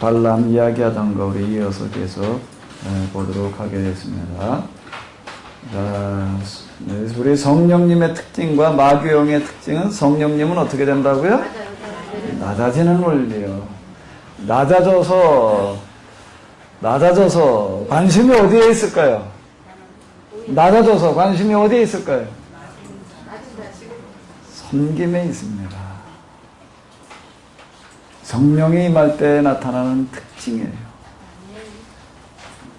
발람 이야기하던 거 우리 이어서 계속 보도록 하겠습니다. 자, 우리 성령님의 특징과 마귀영의 특징은 성령님은 어떻게 된다고요? 낮아지는 원리요. 낮아져서 관심이 어디에 있을까요? 낮아져서 관심이 어디에 있을까요? 섬김에 있습니다. 성령이 임할 때 나타나는 특징이에요.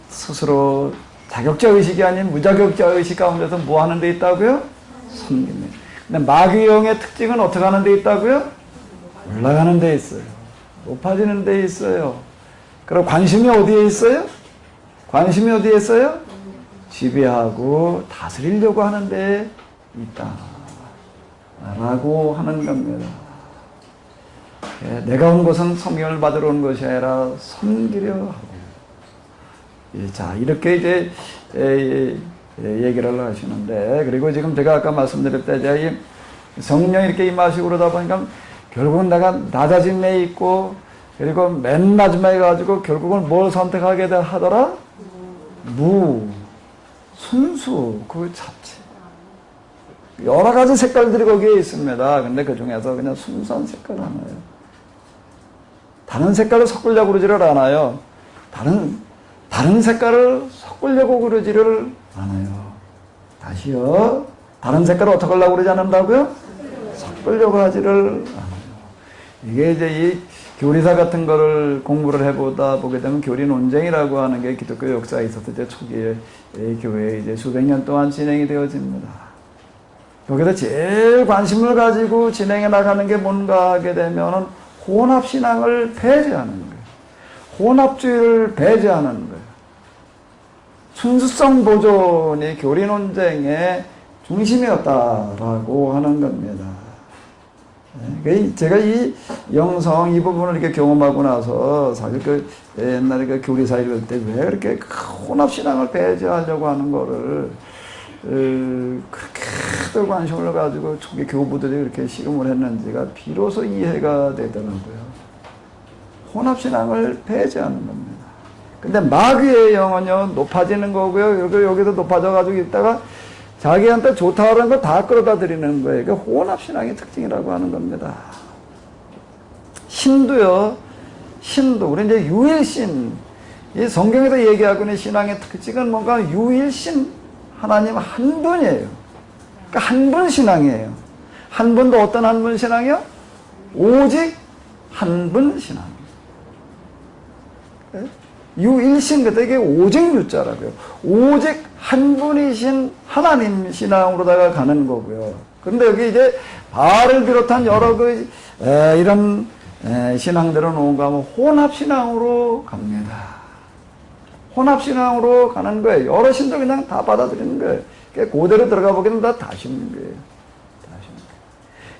스스로 자격자 의식이 아닌 무자격자 의식 가운데서 뭐 하는 데 있다고요? 섬김에. 근데 마귀영의 특징은 어떻게 하는 데 있다고요? 올라가는 데 있어요. 높아지는 데 있어요. 그럼 관심이 어디에 있어요? 관심이 어디에 있어요? 지배하고 다스리려고 하는 데 있다 라고 하는 겁니다. 내가 온 것은 성령을 받으러 온 것이 아니라 섬기려 하고. 자, 이렇게 이제 얘기를 하시는데, 그리고 지금 제가 아까 말씀드릴 때 제가 이 성령이 이렇게 임하시고 그러다 보니까 결국은 내가 낮아짐에 있고, 그리고 맨 마지막에 가지고 결국은 뭘 선택하게 하더라? 순수 그 자체. 여러 가지 색깔들이 거기에 있습니다. 근데 그 중에서 그냥 순수한 색깔 하나예요. 다른 색깔을 섞으려고 그러지를 않아요. 다른 색깔을 섞으려고 그러지를 않아요. 다시요. 다른 색깔을 어떻게 하려고 그러지 않는다고요? 섞으려고 하지를 않아요. 이게 이제 이 교리사 같은 거를 공부를 해보다 보게 되면 교리 논쟁이라고 하는 게 기독교 역사에 있어서 이제 초기에 교회에 이제 수백 년 동안 진행이 되어집니다. 여기서 제일 관심을 가지고 진행해 나가는 게 뭔가 하게 되면은 혼합신앙을 배제하는 거예요. 혼합주의를 배제하는 거예요. 순수성 보존이 교리 논쟁의 중심이었다라고 하는 겁니다. 제가 이 영성 이 부분을 이렇게 경험하고 나서 사실 그 옛날에 그 교리사 읽을 때 왜 그렇게 혼합신앙을 배제하려고 하는 거를 그렇게들 관심을 가지고 초기 교부들이 그렇게 시험을 했는지가 비로소 이해가 되더라고요. 혼합신앙을 배제하는 겁니다. 근데 마귀의 영은요, 높아지는 거고요. 여기서 높아져가지고 있다가 자기한테 좋다는 거 다 끌어다 드리는 거예요. 이게 혼합신앙의 특징이라고 하는 겁니다. 신도요, 우리 이제 유일신, 이 성경에서 얘기하고 있는 신앙의 특징은 뭔가 유일신, 하나님 한 분이에요. 그러니까 한 분 신앙이에요. 한 분도 어떤 한 분 신앙이요? 오직 한 분 신앙. 유일신, 그때 이게 오직 유자라고요. 오직 한 분이신 하나님 신앙으로다가 가는 거고요. 그런데 여기 이제 바알을 비롯한 여러 이런 신앙들은 뭔가 하면 혼합신앙으로 갑니다. 혼합신앙으로 가는 거예요. 여러 신도 그냥 다 받아들이는 거예요. 그대로 들어가 보기에는 다 다시는 거예요.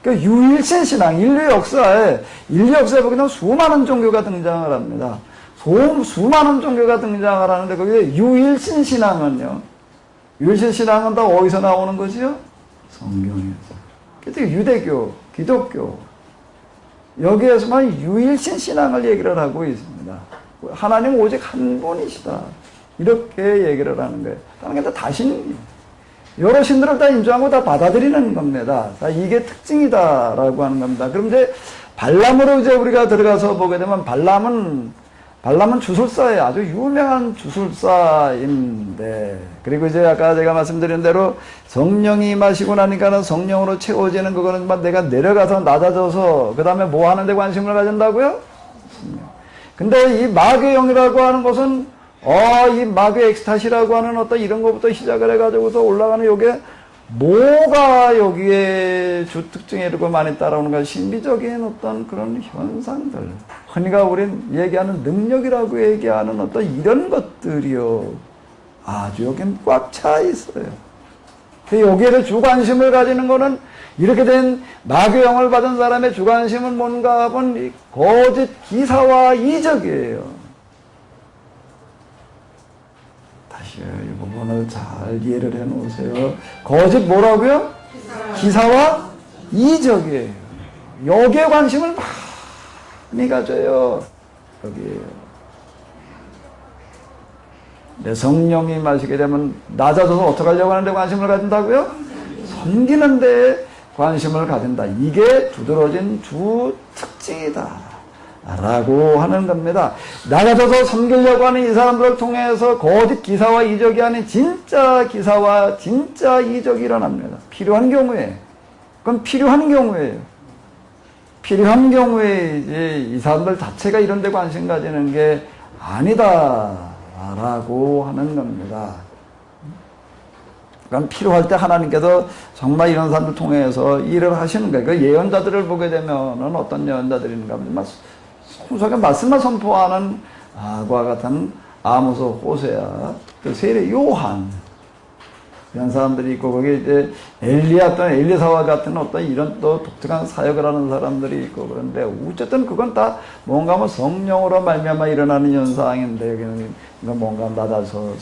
그 유일신 신앙, 인류 역사에 보기에는 수많은 종교가 등장을 합니다. 수많은 종교가 등장을 하는데 거기에 유일신 신앙은요. 유일신 신앙은 다 어디서 나오는 거지요? 성경에서. 그때 유대교, 기독교 여기에서만 유일신 신앙을 얘기를 하고 있습니다. 하나님 오직 한 분이시다. 이렇게 얘기를 하는 거예요. 다른 게 다 신, 여러 신들을 다 인정하고 다 받아들이는 겁니다. 이게 특징이다라고 하는 겁니다. 그럼 이제 발람으로 이제 우리가 들어가서 보게 되면 발람은 주술사예요. 아주 유명한 주술사인데, 그리고 이제 아까 제가 말씀드린 대로 성령이 임하시고 나니까는 성령으로 채워지는 그거는 내가 내려가서 낮아져서 그 다음에 뭐 하는데 관심을 가진다고요? 근데 이 마귀의 영이라고 하는 것은 이 마귀의 엑스타시라고 하는 어떤 이런 것부터 시작을 해가지고서 올라가는 요게 뭐가 여기에 주 특징에 이렇게 많이 따라오는가, 신비적인 어떤 그런 현상들, 흔히가 우린 얘기하는 능력이라고 얘기하는 어떤 이런 것들이요, 아주 여긴 꽉 차 있어요. 여기에 주관심을 가지는 거는, 이렇게 된 마귀의 영을 받은 사람의 주관심은 뭔가 하면 거짓 기사와 이적이에요. 다시요, 이 부분을 잘 이해를 해 놓으세요. 거짓 뭐라고요? 기사와 이적이에요. 여기에 관심을 많이 가져요. 여기에요. 내 성령이 마시게 되면 낮아져서 어떻게 하려고 하는데 관심을 가진다고요? 섬기는 데 관심을 가진다. 이게 두드러진 주 특징이다 라고 하는 겁니다. 낮아져서 섬기려고 하는 이 사람들을 통해서 거짓 기사와 이적이 아닌 진짜 기사와 진짜 이적이 일어납니다. 필요한 경우에. 그건 필요한 경우에요. 필요한 경우에 이제 이 사람들 자체가 이런 데 관심 가지는 게 아니다 라고 하는 겁니다. 그러니까 필요할 때 하나님께서 정말 이런 사람들 통해서 일을 하시는 거예요. 그 예언자들을 보게 되면은 어떤 예언자들인가 하면 성소하게 말씀만 선포하는 그와 같은 아모스, 호세아, 또 세례 요한 이런 사람들이 있고 거기에 이제 엘리야 또는 엘리사와 같은 어떤 이런 또 독특한 사역을 하는 사람들이 있고 그런데 어쨌든 그건 다 뭔가 뭐 성령으로 말미암아 일어나는 현상인데 여기는 뭔가 낮아서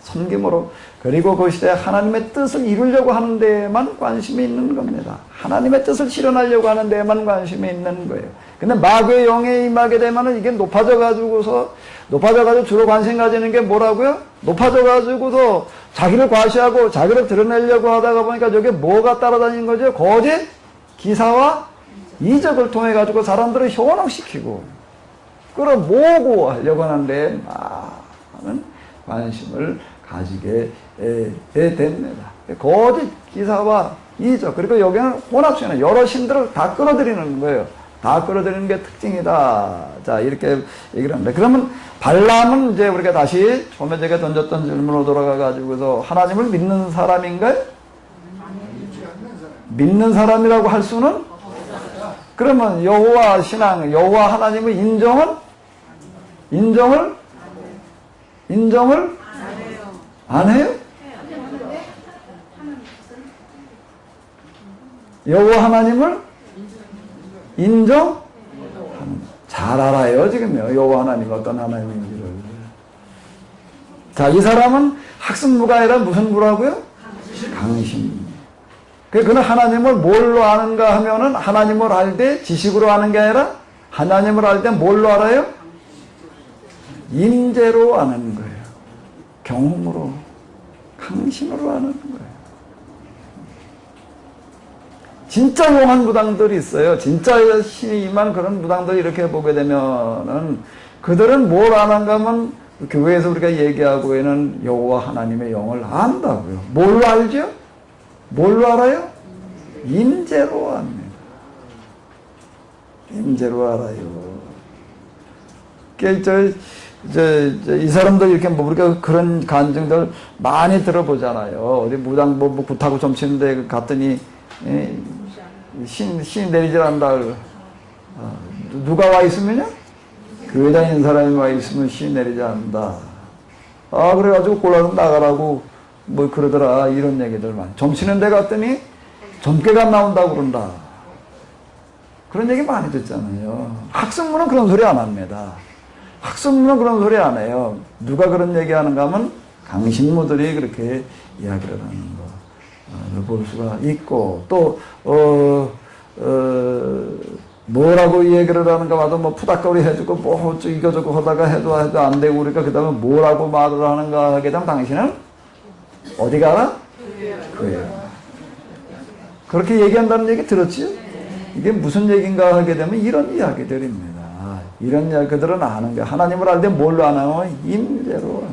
섬김으로 그리고 그 시대에 하나님의 뜻을 이루려고 하는 데에만 관심이 있는 겁니다. 하나님의 뜻을 실현하려고 하는 데에만 관심이 있는 거예요. 근데 마귀의 영에 임하게 되면은 이게 높아져가지고 주로 관심 가지는 게 뭐라고요? 높아져가지고서 자기를 과시하고 자기를 드러내려고 하다가 보니까 저게 뭐가 따라다니는 거죠? 거짓 기사와 이적을 통해 가지고 사람들을 현혹시키고 끌어모으고 하려고 하는데 많은 관심을 가지게 됩니다. 거짓 기사와 이적 그리고 여기는 혼합신앙 여러 신들을 다 끌어들이는 거예요. 다 끌어들이는 게 특징이다. 자 이렇게 얘기를 합니다. 그러면 발람은 이제 우리가 다시 처음에 제가 던졌던 질문으로 돌아가 가지고서 하나님을 믿는 사람인가요? 믿는 사람이라고 할 수는? 그러면 여호와 신앙, 여호와 하나님의 인정을 안 해요? 여호와 하나님을 잘 알아요 지금요. 여호와 하나님 어떤 하나님인지를. 자, 이 사람은 학습무가 아니라 무슨 무라고요? 강심. 그는 하나님을 뭘로 아는가 하면은 하나님을 알 때 지식으로 아는 게 아니라 하나님을 알 때 뭘로 알아요? 임재로 아는 거예요. 경험으로, 강심으로 아는 거예요. 진짜 용한 무당들이 있어요. 진짜 신이 임한 그런 무당들이 이렇게 보게 되면은 그들은 뭘 아는가 하면 교회에서 우리가 얘기하고 있는 여호와 하나님의 영을 안다고요. 뭘로 알죠? 뭘로 알아요? 임재로 압니다. 임재로 알아요. 이 사람들 이렇게 뭐 우리가 그런 간증들 많이 들어보잖아요. 어디 무당 뭐 굿하고 점치는데 갔더니 신 내리질 않는다. 누가 와 있으면요? 교회 다니는 사람이 와 있으면 신 내리지 않는다. 그래가지고 골라서 나가라고 뭐 그러더라. 이런 얘기들 많이. 점치는 데 갔더니 점괘가 나온다고 그런다. 그런 얘기 많이 듣잖아요. 학습문은 그런 소리 안 합니다. 학습문은 그런 소리 안 해요. 누가 그런 얘기 하는가 하면 강신무들이 그렇게 이야기를 하는 거. 볼 수가 있고 또 뭐라고 얘기를 하는가 봐도 뭐 푸닥거리 해주고 뭐 이거저거 하다가 해도 안 되고 그러니까 그 다음에 뭐라고 말을 하는가 하게 되면 당신은 어디 가라? 교회요. 그렇게 얘기한다는 얘기 들었지요? 이게 무슨 얘기인가 하게 되면 이런 이야기들입니다. 이런 이야기 그들은 아는 게 하나님을 알 때 뭘로 아나요? 임재로.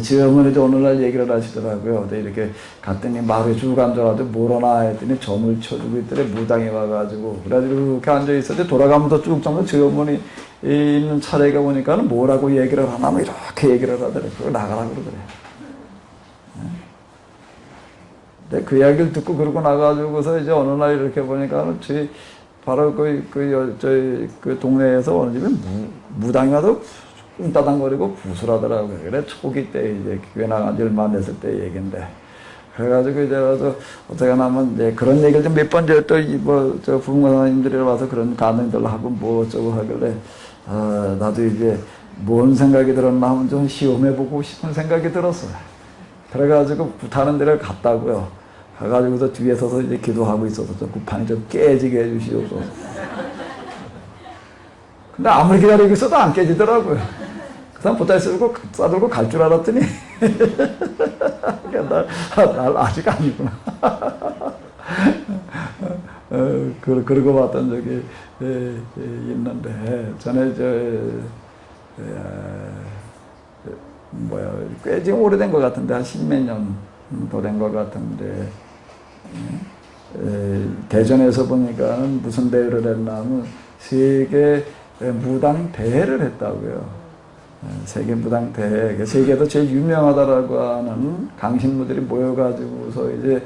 지어머니도 오늘날 얘기를 하시더라고요. 이렇게 갔더니 마루에 쭉 앉아가지고 뭐라나 했더니 점을 쳐주고 있더래. 무당이 와가지고. 그래가지고 이렇게 앉아있었는데 돌아가면서 쭉 잡는 지어머니 있는 차례가 보니까 뭐라고 얘기를 하나 뭐 이렇게 얘기를 하더래. 그걸 나가라고 그러더래. 근데 그 이야기를 듣고 그러고 나가지고서 이제 어느 날 이렇게 보니까 바로 그 동네에서 어느 집에 무당이 와도 꿍따당거리고 구슬하더라고요. 그래, 초기 때 이제 교회 나간 지 얼마 안 됐을 때 얘기인데. 그래가지고 이제 와서 어떻게 하면 이제 그런 얘기를 좀 몇 번 저 부흥사님들이 와서 그런 가능들 하고 뭐 어쩌고 하길래, 나도 이제 뭔 생각이 들었나 하면 좀 시험해보고 싶은 생각이 들었어요. 그래가지고 굿하는 데를 갔다고요. 가가지고서 뒤에 서서 이제 기도하고 있어서 좀 구판이 좀 깨지게 해주시옵소서. 근데 아무리 기다리고 있어도 안 깨지더라고요. 그 사람 보따리 싸들고 갈 줄 알았더니 날 아직 아니구나. 그러고 봤던 적이 있는데 전에 꽤 지금 오래된 것 같은데 한 십몇 년도 된 것 같은데 대전에서 보니까 무슨 대회를 했냐면 세계 무당 대회를 했다고요. 세계 무당 대회. 세계에서 제일 유명하다라고 하는 강신무들이 모여가지고서 이제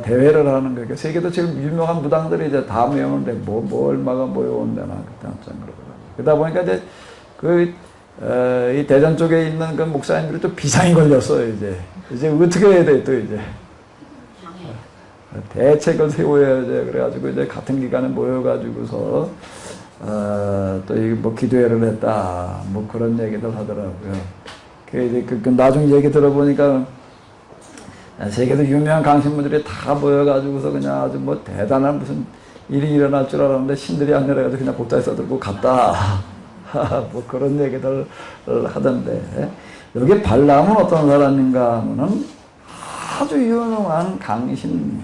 대회를 하는 거예요. 세계에서 제일 유명한 무당들이 이제 다 모였는데 뭐 얼마가 모여온다나 그때 한참 그러더라고요. 그러다 보니까 이제 이 대전 쪽에 있는 그 목사님들이 또 비상이 걸렸어요. 이제 어떻게 해야 돼 또 이제 대책을 세워야 돼. 그래가지고 이제 같은 기간에 모여가지고서 또 이게 뭐 기도회를 했다. 뭐 그런 얘기들 하더라고요. 이제 나중에 얘기 들어보니까 세계에서 유명한 강신분들이 다 모여가지고서 그냥 아주 뭐 대단한 무슨 일이 일어날 줄 알았는데 신들이 안 내려가서 그냥 보따리 싸들고 갔다. 뭐 그런 얘기들 하던데 여기 발람은 어떤 사람인가 하면은 아주 유능한 강신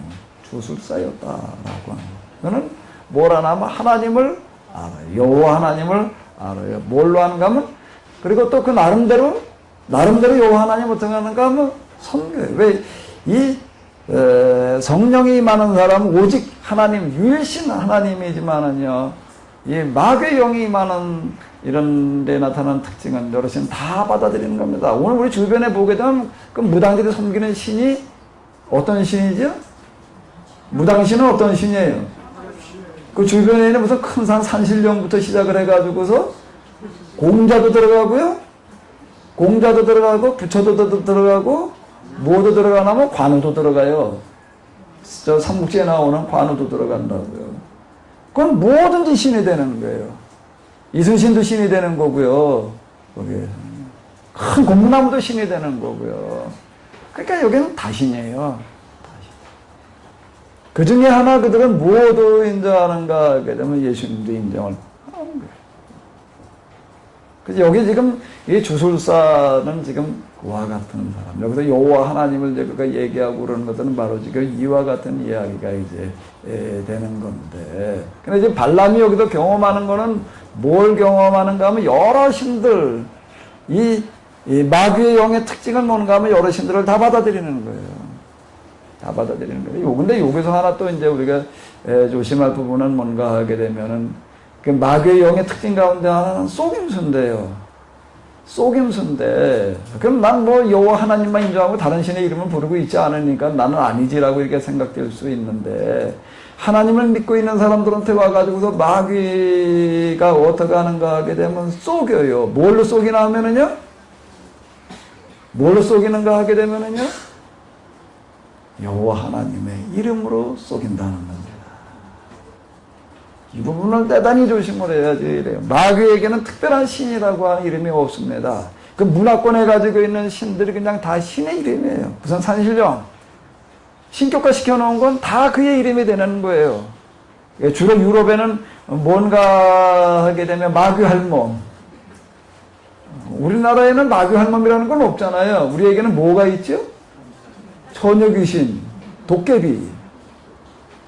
주술사였다라고 하는 거는 뭘 하냐면 하나님을 알아요. 여호와 하나님을 알아요. 뭘로 하는가 하면 그리고 또 그 나름대로 여호와 하나님 어떻게 하는가 하면 선교예요. 왜 이 성령이 임하는 사람은 오직 하나님 유일신 하나님이지만은요 이 마귀의 영이 임하는 이런 데 나타나는 특징은 여러분 다 받아들이는 겁니다. 오늘 우리 주변에 보게 되면 그 무당들이 섬기는 신이 어떤 신이죠? 무당신은 어떤 신이에요? 그 주변에 있는 무슨 큰 산신령부터 시작을 해가지고서 공자도 들어가고요. 공자도 들어가고 부처도 들어가고 뭐도 들어가냐면 관우도 들어가요. 저 삼국지에 나오는 관우도 들어간다고요. 그건 뭐든지 신이 되는 거예요. 이순신도 신이 되는 거고요. 거기에 큰 공나무도 신이 되는 거고요. 그러니까 여기는 다 신이에요. 그 중에 하나 그들은 무엇도 인정하는가 하게 되면 예수님도 인정을 하는 거예요. 그래서 여기 지금 이 주술사는 지금 그와 같은 사람. 여기서 여호와 하나님을 이제 그가 얘기하고 그러는 것들은 바로 지금 이와 같은 이야기가 이제 되는 건데. 근데 이제 발람이 여기서 경험하는 거는 뭘 경험하는가 하면 여러 신들, 이 마귀의 영의 특징은 뭔가 하면 여러 신들을 다 받아들이는 거예요. 다 받아들이는 거예요. 근데 여기서 하나 또 이제 우리가 조심할 부분은 뭔가 하게 되면은 그 마귀의 영의 특징 가운데 하나는 속임수인데요. 속임수인데, 그럼 난 뭐 여호와 하나님만 인정하고 다른 신의 이름을 부르고 있지 않으니까 나는 아니지라고 이렇게 생각될 수 있는데, 하나님을 믿고 있는 사람들한테 와가지고서 마귀가 어떻게 하는가 하게 되면 속여요. 뭘로 속이나 하면은요? 뭘로 속이는가 하게 되면은요? 여호와 하나님의 이름으로 속인다는 겁니다. 이 부분을 대단히 조심을 해야지 이래요. 마귀에게는 특별한 신이라고 하는 이름이 없습니다. 그 문화권에 가지고 있는 신들이 그냥 다 신의 이름이에요. 무슨 산신령, 신격화 시켜놓은 건 다 그의 이름이 되는 거예요. 주로 유럽에는 뭔가 하게 되면 마귀할멈. 우리나라에는 마귀할멈이라는 건 없잖아요. 우리에게는 뭐가 있죠? 처녀귀신, 도깨비.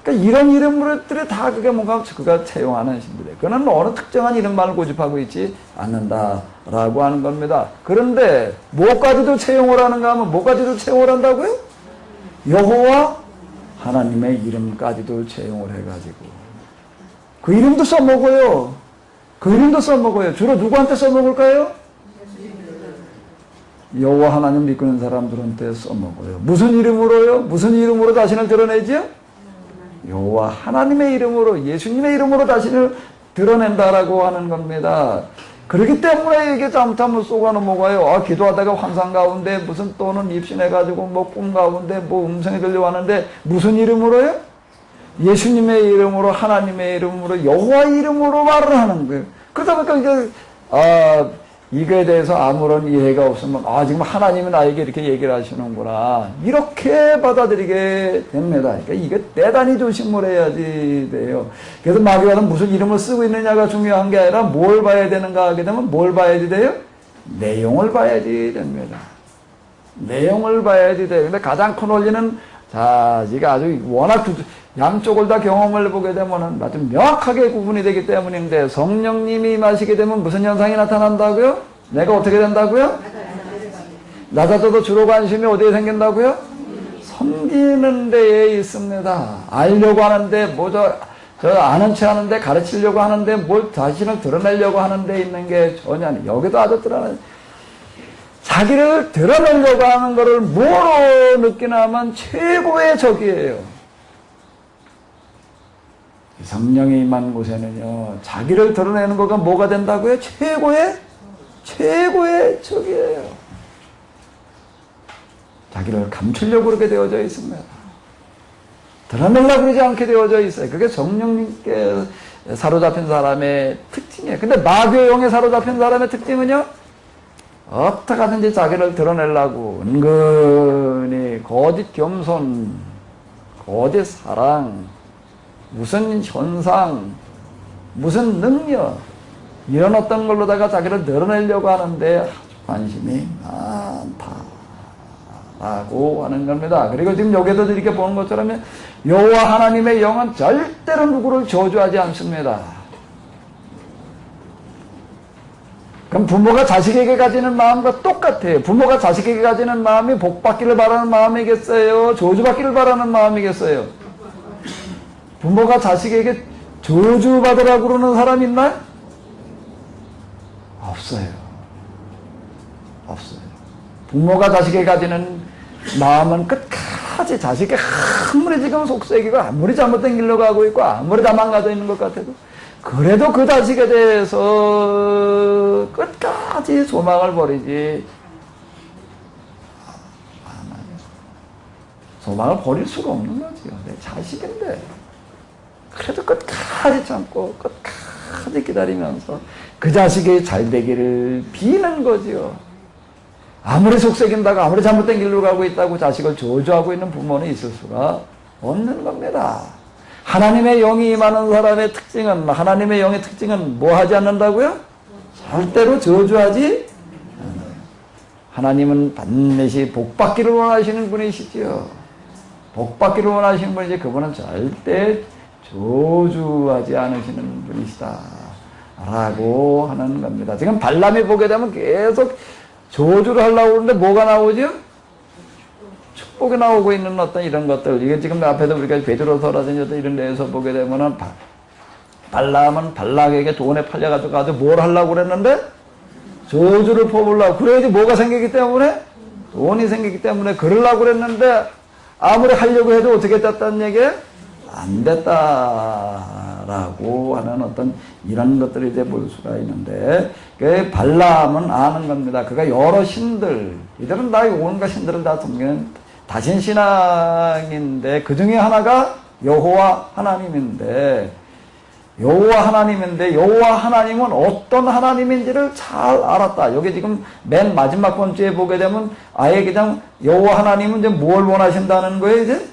그러니까 이런 이름들이 다 그게 뭔가 그가 채용하는 신들이에요. 그는 어느 특정한 이름만을 고집하고 있지 않는다라고 하는 겁니다. 그런데 뭐까지도 채용을 하는가 하면 뭐까지도 채용을 한다고요? 여호와 하나님의 이름까지도 채용을 해가지고 그 이름도 써먹어요. 그 이름도 써먹어요. 주로 누구한테 써먹을까요? 여호와 하나님 믿고 있는 사람들한테 써먹어요. 무슨 이름으로요? 무슨 이름으로 자신을 드러내지요? 여호와 하나님의 이름으로, 예수님의 이름으로 자신을 드러낸다라고 하는 겁니다. 그렇기 때문에 이게 잘못하면 쏘가 넘어가요. 기도하다가 환상 가운데 무슨 또는 입신해가지고 뭐 꿈 가운데 뭐 음성이 들려왔는데 무슨 이름으로요? 예수님의 이름으로, 하나님의 이름으로, 여호와 이름으로 말을 하는 거예요. 그러다 보니까 이제 이거에 대해서 아무런 이해가 없으면 지금 하나님이 나에게 이렇게 얘기를 하시는구나 이렇게 받아들이게 됩니다. 그러니까 이게 대단히 조심을 해야지 돼요. 그래서 마귀와는 무슨 이름을 쓰고 있느냐가 중요한 게 아니라 뭘 봐야 되는가 하게 되면 뭘 봐야지 돼요? 내용을 봐야지 됩니다. 내용을 봐야지 돼요. 근데 가장 큰 원리는 이가 아주 워낙 양쪽을 다 경험을 보게 되면은 아주 명확하게 구분이 되기 때문인데 성령님이 임하시게 되면 무슨 현상이 나타난다고요? 내가 어떻게 된다고요? 낮아져도 주로 관심이 어디에 생긴다고요? 섬기는 데에 있습니다. 알려고 하는데 저 아는 체 하는데 가르치려고 하는데 뭘 자신을 드러내려고 하는데 있는 게 전혀 아니에요. 여기도 아주 드러나요. 자기를 드러내려고 하는 것을 뭐로 느끼나 하면 최고의 적이에요. 성령이 임한 곳에는요, 자기를 드러내는 거가 뭐가 된다고요? 최고의 적이에요. 자기를 감추려고 그렇게 되어져 있습니다. 드러내려고 그러지 않게 되어져 있어요. 그게 성령님께 사로잡힌 사람의 특징이에요. 근데 마귀의 영에 사로잡힌 사람의 특징은요, 어떻게 하든지 자기를 드러내려고 은근히 거짓 겸손, 거짓 사랑, 무슨 현상, 무슨 능력 이런 어떤 걸로다가 자기를 드러내려고 하는데 아주 관심이 많다라고 하는 겁니다. 그리고 지금 여기도 이렇게 보는 것처럼 여호와 하나님의 영은 절대로 누구를 저주하지 않습니다. 그럼 부모가 자식에게 가지는 마음과 똑같아요. 부모가 자식에게 가지는 마음이 복받기를 바라는 마음이겠어요? 저주받기를 바라는 마음이겠어요? 부모가 자식에게 저주받으라고 그러는 사람 있나요? 없어요. 부모가 자식에게 가지는 마음은 끝까지 자식이 아무리 지금 속썩이고 아무리 잘못된 길로 가고 있고 아무리 다 망가져 있는 것 같아도 그래도 그 자식에 대해서 끝까지 소망을 버리지 않아요. 소망을 버릴 수가 없는 거지요. 내 자식인데. 그래도 끝까지 참고 끝까지 기다리면서 그 자식이 잘 되기를 비는 거지요. 아무리 속썩인다고 아무리 잘못된 길로 가고 있다고 자식을 저주하고 있는 부모는 있을 수가 없는 겁니다. 하나님의 영이 임하는 사람의 특징은, 하나님의 영의 특징은 뭐 하지 않는다고요? 절대로 저주하지 않아요. 하나님은 반드시 복받기를 원하시는 분이시지요. 복받기를 원하시는 분이지 그분은 절대 저주하지 않으시는 분이시다 라고 하는 겁니다. 지금 발람이 보게 되면 계속 저주를 하려고 하는데 뭐가 나오죠? 축복이 나오고 있는 어떤 이런 것들. 이게 지금 앞에도 우리가 베드로서라든지 이런 데에서 보게 되면은 발람은 발락에게 돈에 팔려가지고 가서 뭘 하려고 그랬는데? 저주를 퍼부으려고. 그래야지 뭐가 생기기 때문에? 돈이 생기기 때문에 그러려고 그랬는데 아무리 하려고 해도 어떻게 됐다는 얘기예요? 안 됐다라고 하는 어떤 이런 것들을 이제 볼 수가 있는데, 그 발람은 아는 겁니다. 그가 여러 신들, 이들은 다 온갖 신들을 다 섬기는 다신신앙인데, 그 중에 하나가 여호와 하나님인데, 여호와 하나님은 어떤 하나님인지를 잘 알았다. 여기 지금 맨 마지막 번째에 보게 되면 아예 그냥 여호와 하나님은 이제 뭘 원하신다는 거예요, 이제?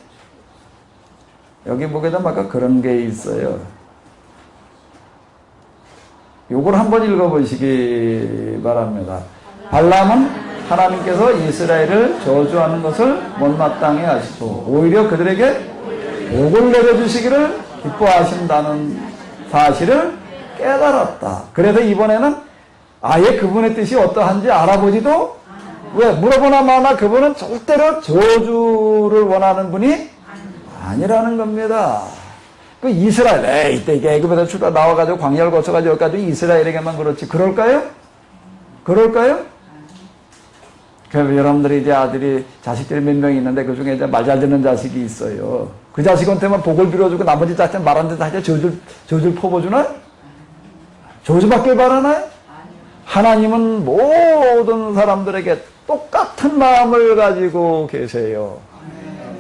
여기 보게 되면 아까 그런 게 있어요. 요걸 한번 읽어보시기 바랍니다. 발람은 하나님께서 이스라엘을 저주하는 것을 못마땅해 하시고 오히려 그들에게 복을 내려주시기를 기뻐하신다는 사실을 깨달았다. 그래서 이번에는 아예 그분의 뜻이 어떠한지 알아보지도 왜 물어보나 마나 그분은 절대로 저주를 원하는 분이 아니라는 겁니다. 그 이스라엘, 이때 애굽에서 출가 나와가지고 광야를 거쳐가지고 여기까지 이스라엘에게만 그렇지. 그럴까요? 그럼 여러분들이 이제 자식들이 몇 명 있는데 그 중에 이제 말 잘 듣는 자식이 있어요. 그 자식한테만 복을 빌어주고 나머지 자식은 말하는 데 다 저주를 퍼부어주나요? 저주받길 바라나요? 하나님은 모든 사람들에게 똑같은 마음을 가지고 계세요.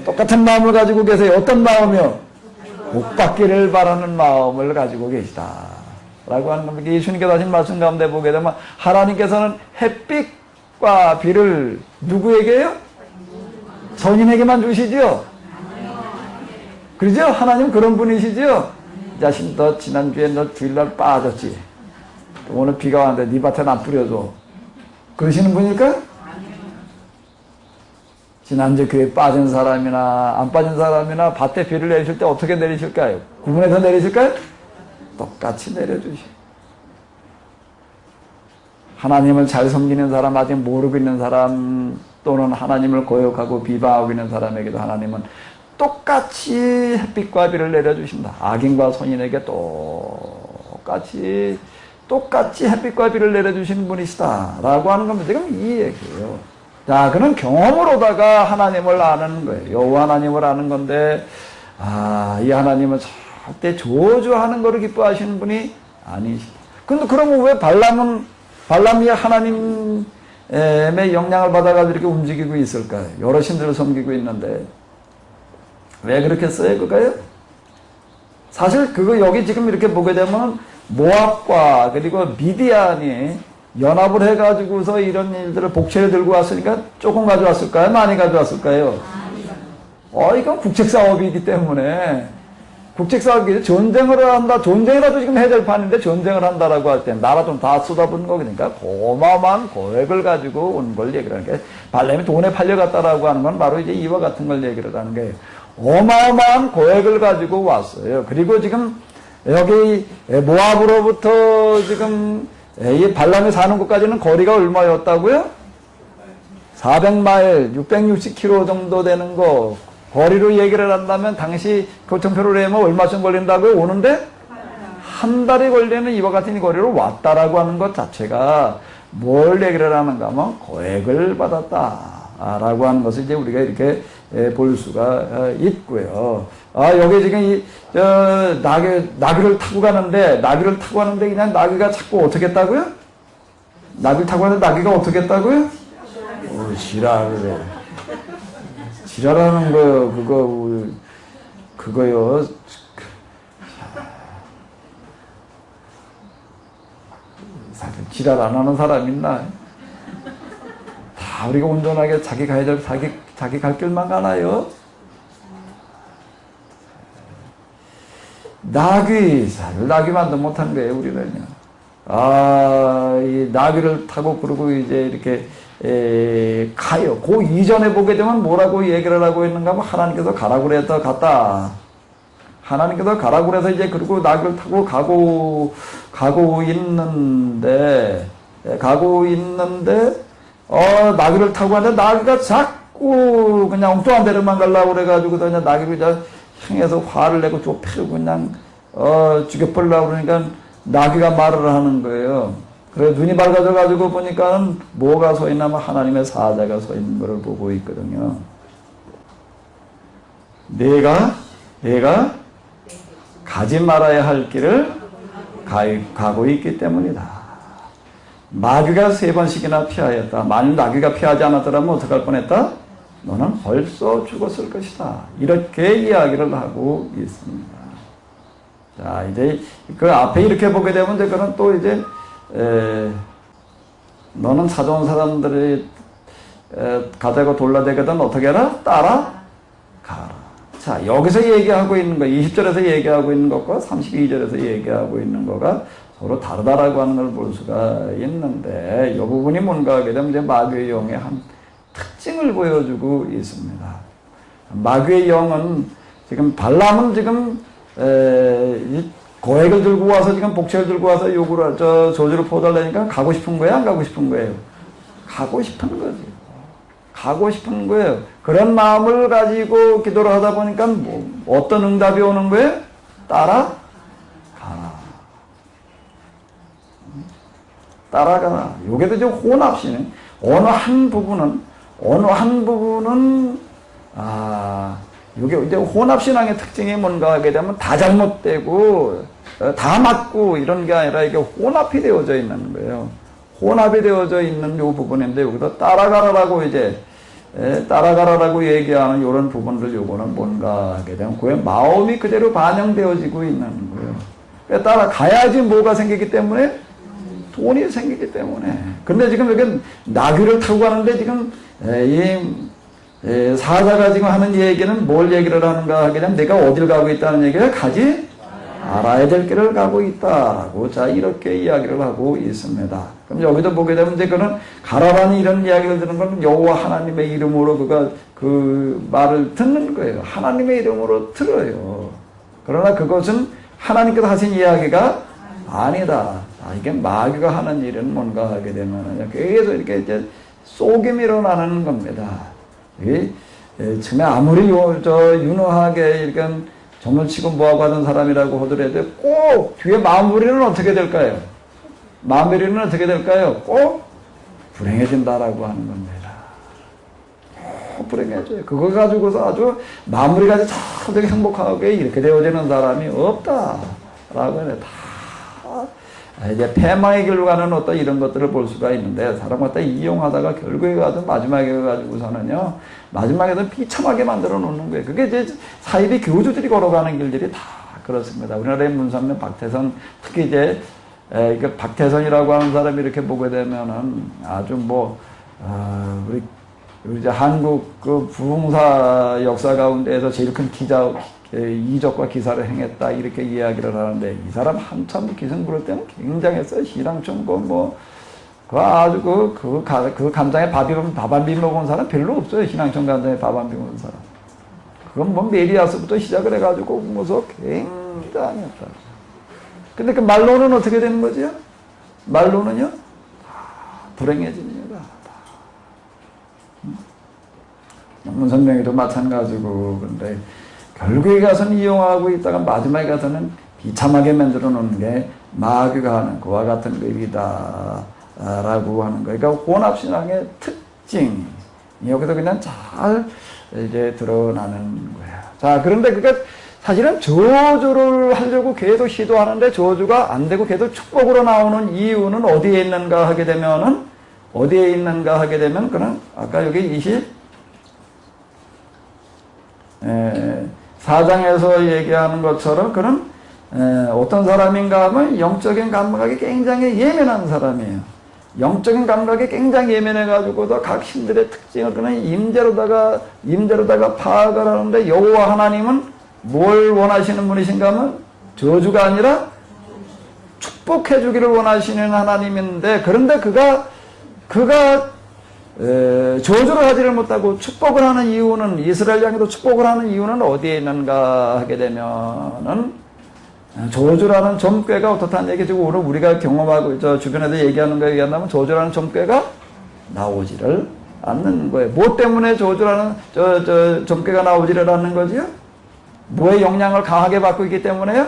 똑같은 마음을 가지고 계세요. 어떤 마음이요? 복 받기를 바라는 마음을 가지고 계시다 라고 하는 겁니다. 예수님께서 하신 말씀 가운데 보게 되면 하나님께서는 햇빛과 비를 누구에게요? 선인에게만 주시죠? 그러죠? 하나님 그런 분이시죠? 자신 너 지난주에 너 주일날 빠졌지? 오늘 비가 왔는데 네 밭에 안 뿌려줘. 그러시는 분일까? 지난주 교회 빠진 사람이나 안 빠진 사람이나 밭에 비를 내리실 때 어떻게 내리실까요? 구분해서 내리실까요? 똑같이 내려주시. 하나님을 잘 섬기는 사람, 아직 모르고 있는 사람 또는 하나님을 고역하고 비방하고 있는 사람에게도 하나님은 똑같이 햇빛과 비를 내려주신다. 악인과 선인에게 똑같이 햇빛과 비를 내려주시는 분이시다 라고 하는 겁니다. 지금 이 얘기예요. 자, 그는 경험으로다가 하나님을 아는 거예요. 여호와 하나님을 아는 건데, 이 하나님은 절대 저주하는 거를 기뻐하시는 분이 아니시다. 근데 그러면 왜 발람이 하나님의 영향을 받아가지고 이렇게 움직이고 있을까요? 여러 신들을 섬기고 있는데 왜 그렇게 써요, 그거요? 사실 그거 여기 지금 이렇게 보게 되면 모압과 그리고 미디안이 연합을 해가지고서 이런 일들을 복채를 들고 왔으니까 조금 가져왔을까요? 많이 가져왔을까요? 이건 국책사업이기 때문에 국책사업이 전쟁을 한다. 전쟁이라도 지금 해야 될 판인데 전쟁을 한다라고 할 때 나라 좀 다 쏟아붓는 거니까 고마워한 고액을 가지고 온 걸 얘기를 하는 게 발람이 돈에 팔려갔다라고 하는 건 바로 이제 이와 같은 걸 얘기를 하는 거예요. 어마어마한 고액을 가지고 왔어요. 그리고 지금 여기 모압으로부터 지금 이 발람이 사는 곳까지는 거리가 얼마였다고요? 400마일, 660km 정도 되는 거 거리로 얘기를 한다면 당시 교통표로 내면 얼마쯤 걸린다고요? 오는데 한 달이 걸리는 이와 같은 거리로 왔다라고 하는 것 자체가 뭘 얘기를 하는가 하면 고액을 받았다라고 하는 것을 이제 우리가 이렇게 볼 수가 있고요. 여기 지금 나귀를 타고 가는데 그냥 나귀가 자꾸 어떻게 했다고요? 나귀를 타고 가는데 나귀가 어떻게 했다고요? 지랄을 해. 지랄하는 거요, 그거요. 사실 지랄 안 하는 사람 있나? 다 우리가 온전하게 자기 갈 길만 가나요? 나귀만도 못한 거예요, 우리는요. 이 나귀를 타고 그러고 이제 이렇게 가요. 그 이전에 보게 되면 뭐라고 얘기를 하고 있는가 하면 하나님께서 가라고 그래서 갔다. 하나님께서 가라고 그래서 이제 그리고 나귀를 타고 가고 있는데 나귀를 타고 가는데 나귀가 자꾸 그냥 엉뚱한 데로만 가려고 그래가지고 그냥 나귀를 그냥 향해서 화를 내고 좁히고 그냥 죽여버리려고 그러니까 나귀가 말을 하는 거예요. 그래서 눈이 밝아져가지고 보니까 뭐가 서 있냐면 하나님의 사자가 서 있는 것을 보고 있거든요. 내가 가지 말아야 할 길을 가고 있기 때문이다. 나귀가 3번씩이나 피하였다. 만일 나귀가 피하지 않았더라면 어떡할 뻔했다? 너는 벌써 죽었을 것이다. 이렇게 이야기를 하고 있습니다. 자, 이제 그 앞에 이렇게 보게 되면 그는 또 이제 너는 찾아온 사람들이 가자고 돌라대거든 어떻게 해라? 따라가라. 자, 여기서 얘기하고 있는 거 20절에서 얘기하고 있는 것과 32절에서 얘기하고 있는 거가 서로 다르다라고 하는 걸 볼 수가 있는데 이 부분이 뭔가 하게 되면 이제 마귀의 영의 한 특징을 보여주고 있습니다. 마귀의 영은 지금 발람은 지금 고액을 들고 와서 지금 복채를 들고 와서 저주를 퍼달라니까 가고 싶은 거야? 안 가고 싶은 거예요? 가고 싶은 거지. 가고 싶은 거예요. 그런 마음을 가지고 기도를 하다 보니까 어떤 응답이 오는 거예요? 따라가라. 따라가라. 요게도 좀 혼합시네. 어느 한 부분은 이게 이제 혼합신앙의 특징이 뭔가 하게 되면 다 잘못되고 다 맞고 이런 게 아니라 이게 혼합이 되어져 있는 거예요. 혼합이 되어져 있는 요 부분인데 여기서 따라가라라고 얘기하는 이런 부분들 요거는 뭔가 하게 되면 그의 마음이 그대로 반영되어지고 있는 거예요. 따라가야지 뭐가 생기기 때문에? 돈이 생기기 때문에. 근데 지금 여기 나귀를 타고 가는데 지금 사자가 지금 하는 얘기는 뭘 얘기를 하는가 하게 되면 내가 어딜 가고 있다는 얘기를 가지 알아야 될 길을 가고 있다고. 자, 이렇게 이야기를 하고 있습니다. 그럼 여기도 보게 되면 이제 그는 가라라는 이런 이야기를 듣는 건 여호와 하나님의 이름으로 그가 그 말을 듣는 거예요. 하나님의 이름으로 들어요. 그러나 그것은 하나님께서 하신 이야기가 아니다. 이게 마귀가 하는 일은 뭔가 하게 되면은 계속 이렇게 이제 속임이 일어나는 겁니다. 처음에 아무리 유능하게 이렇게 점을 치고 뭐하고 하던 사람이라고 하더라도 꼭 뒤에 마무리는 어떻게 될까요? 마무리는 어떻게 될까요? 꼭 불행해진다라고 하는 겁니다. 꼭 불행해져요. 그거 가지고서 아주 마무리가 되게 행복하게 이렇게 되어지는 사람이 없다라고 해요. 이제 패망의 길로 가는 어떤 이런 것들을 볼 수가 있는데 사람 갖다 이용하다가 결국에 가서 마지막에 가지고서는요 마지막에는 비참하게 만들어 놓는 거예요. 그게 이제 사이비 교주들이 걸어가는 길들이 다 그렇습니다. 우리나라의 문선명 박태선 특히 이제 박태선이라고 하는 사람이 이렇게 보게 되면은 아주 우리 이제 한국 그 부흥사 역사 가운데에서 제일 큰 기자 이적과 기사를 행했다 이렇게 이야기를 하는데 이 사람 한참 기승 부를 때는 굉장했어요. 신앙청 그 아주 그 감장에 밥 안 비먹은 사람 별로 없어요. 신앙청 감장에 밥 안 비먹은 사람. 그건 메리아스부터 시작을 해가지고 굉장했다. 근데 그 말로는 어떻게 되는 거죠? 말로는요 불행해집니다. 문선명이도 마찬가지고. 근데 결국에 가서는 이용하고 있다가 마지막에 가서는 비참하게 만들어 놓는 게 마귀가 하는 그와 같은 일이다 라고 하는 거예요. 그러니까 혼합신앙의 특징 여기서 그냥 잘 이제 드러나는 거야. 자, 그런데 그게 사실은 저주를 하려고 계속 시도하는데 저주가 안 되고 계속 축복으로 나오는 이유는 어디에 있는가 하게 되면은 그는 아까 여기 4장에서 얘기하는 것처럼 그는 어떤 사람인가 하면 영적인 감각이 굉장히 예민한 사람이에요. 영적인 감각이 굉장히 예민해가지고도 각 신들의 특징을 그는 임대로다가 파악을 하는데 여호와 하나님은 뭘 원하시는 분이신가 하면 저주가 아니라 축복해 주기를 원하시는 하나님인데 그런데 그가 저주를 하지를 못하고 축복을 하는 이유는 이스라엘 향해도 축복을 하는 이유는 어디에 있는가 하게 되면은 저주라는 점괘가 어떻다는 얘기죠. 오늘 우리가 경험하고 주변에서 얘기하는 거 얘기한다면 저주라는 점괘가 나오지를 않는 거예요. 뭐 때문에 저주라는 점괘가 나오지를 않는 거지요? 뭐의 영향을 강하게 받고 있기 때문에요?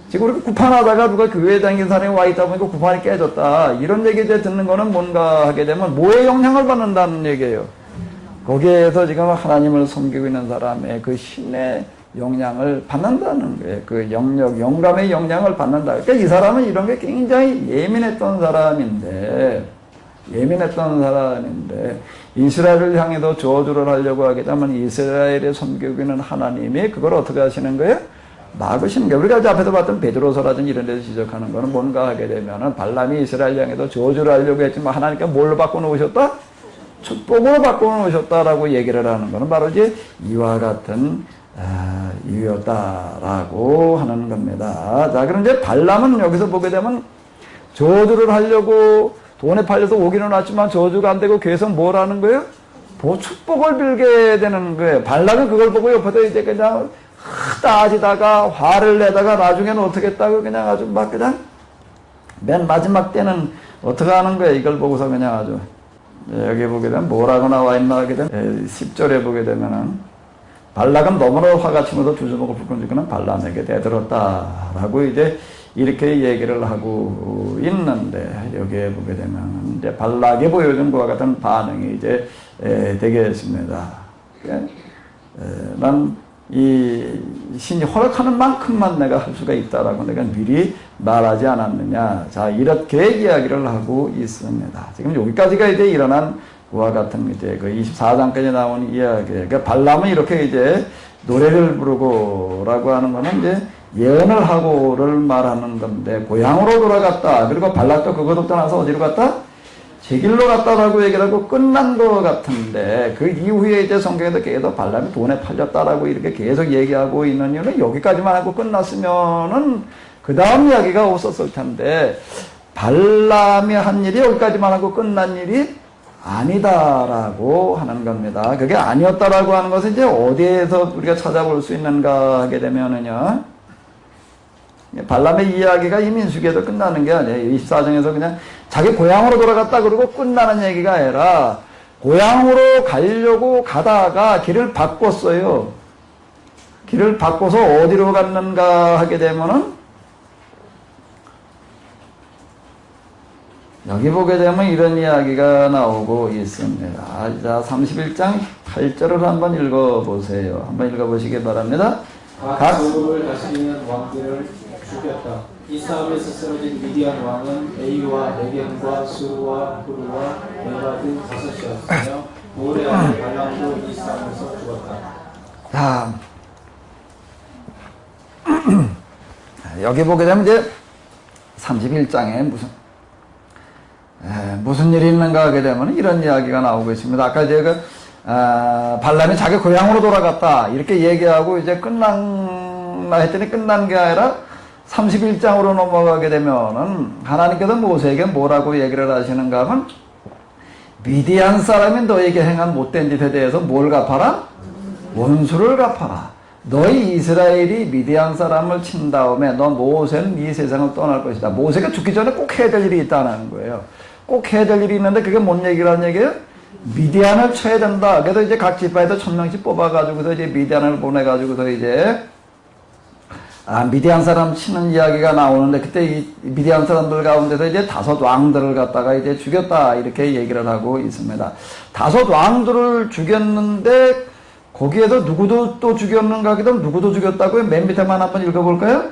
지금 우리가 구판하다가 누가 교회에 다니는 사람이 와 있다 보니까 구판이 깨졌다. 이런 얘기 이제 듣는 거는 뭔가 하게 되면 뭐의 영향을 받는다는 얘기예요. 거기에서 지금 하나님을 섬기고 있는 사람의 그 신의 영향을 받는다는 거예요. 그 영감의 영향을 받는다. 그러니까 이 사람은 이런 게 굉장히 예민했던 사람인데 이스라엘을 향해도 저주를 하려고 하게 되면 이스라엘의 섬기고 있는 하나님이 그걸 어떻게 하시는 거예요? 막으시는 게 우리가 앞에서 봤던 베드로서라든지 이런 데서 지적하는 거는 뭔가 하게 되면은 발람이 이스라엘 향해서 저주를 하려고 했지만 하나님께 뭘로 바꿔놓으셨다? 축복으로 바꿔놓으셨다라고 얘기를 하는 거는 바로 이제 이와 같은 이유였다라고 하는 겁니다. 자, 그럼 이제 발람은 여기서 보게 되면 저주를 하려고 돈에 팔려서 오기는 왔지만 저주가 안 되고 계속 뭘 하는 거예요? 축복을 빌게 되는 거예요. 발람은 그걸 보고 옆에서 이제 그냥 따지다가 화를 내다가 나중에는 어떻게 했다고 그냥 아주 막 그냥 맨 마지막 때는 어떻게 하는 거예요? 이걸 보고서 그냥 아주 여기 보게 되면 뭐라고 나와 있나 하게 되면 10절에 보게 되면은 발락은 너무나 화가 치면서 두주먹을 불끈 쥐고는 발람에게 대들었다라고 이제 이렇게 얘기를 하고 있는데 여기에 보게 되면 이제 발락이 보여준 것과 같은 반응이 이제 되겠습니다. 난 이 신이 허락하는 만큼만 내가 할 수가 있다라고 내가 미리 말하지 않았느냐. 자, 이렇게 이야기를 하고 있습니다. 지금 여기까지가 이제 일어난 그와 같은 이제 그 24장까지 나온 이야기. 그러니까 발람은 이렇게 이제 노래를 부르고라고 하는 거는 이제 예언을 하고를 말하는 건데 고향으로 돌아갔다. 그리고 발락도 그것도 떠나서 어디로 갔다? 제 길로 갔다라고 얘기를 하고 끝난 것 같은데 그 이후에 이제 성경에도 계속 발람이 돈에 팔렸다라고 이렇게 계속 얘기하고 있는 이유는 여기까지만 하고 끝났으면은 그 다음 이야기가 없었을 텐데 발람이 한 일이 여기까지만 하고 끝난 일이 아니다라고 하는 겁니다. 그게 아니었다라고 하는 것은 이제 어디에서 우리가 찾아볼 수 있는가 하게 되면은요. 발람의 이야기가 이 민수기에도 끝나는 게 아니에요. 24장에서 그냥 자기 고향으로 돌아갔다 그러고 끝나는 얘기가 아니라 고향으로 가려고 가다가 길을 바꿨어요. 길을 바꿔서 어디로 갔는가 하게 되면은 여기 보게 되면 이런 이야기가 나오고 있습니다. 자, 31장 8절을 한번 읽어보세요. 한번 읽어보시기 바랍니다. 각 조국을 다스리는 왕들을 죽였다. 이 싸움에서 쓰러진 미디안 왕은 에이와 레겜과 수르와 후르와 에바 등 5이었으며 모레 아들 발람도 이 싸움에서 죽었다. 자, 여기 보게 되면 이제 31장에 무슨 일이 있는가 하게 되면 이런 이야기가 나오고 있습니다. 아까 제가 발람이 자기 고향으로 돌아갔다 이렇게 얘기하고 이제 끝났나 했더니 끝난 게 아니라 31장으로 넘어가게 되면은 하나님께서 모세에게 뭐라고 얘기를 하시는가 하면 미디안 사람이 너에게 행한 못된 짓에 대해서 뭘 갚아라? 원수를 갚아라. 너희 이스라엘이 미디안 사람을 친 다음에 너 모세는 이 세상을 떠날 것이다. 모세가 죽기 전에 꼭 해야 될 일이 있다는 거예요. 꼭 해야 될 일이 있는데 그게 뭔 얘기라는 얘기예요? 미디안을 쳐야 된다. 그래서 이제 각 지파에서 1000명씩 뽑아가지고서 이제 미디안을 보내가지고서 이제 미디안 사람 치는 이야기가 나오는데 그때 이 미디안 사람들 가운데서 이제 5 왕들을 갖다가 이제 죽였다 이렇게 얘기를 하고 있습니다. 5 왕들을 죽였는데 거기에서 누구도 또 죽였는가 하기도 누구도 죽였다고요? 맨 밑에만 한번 읽어볼까요?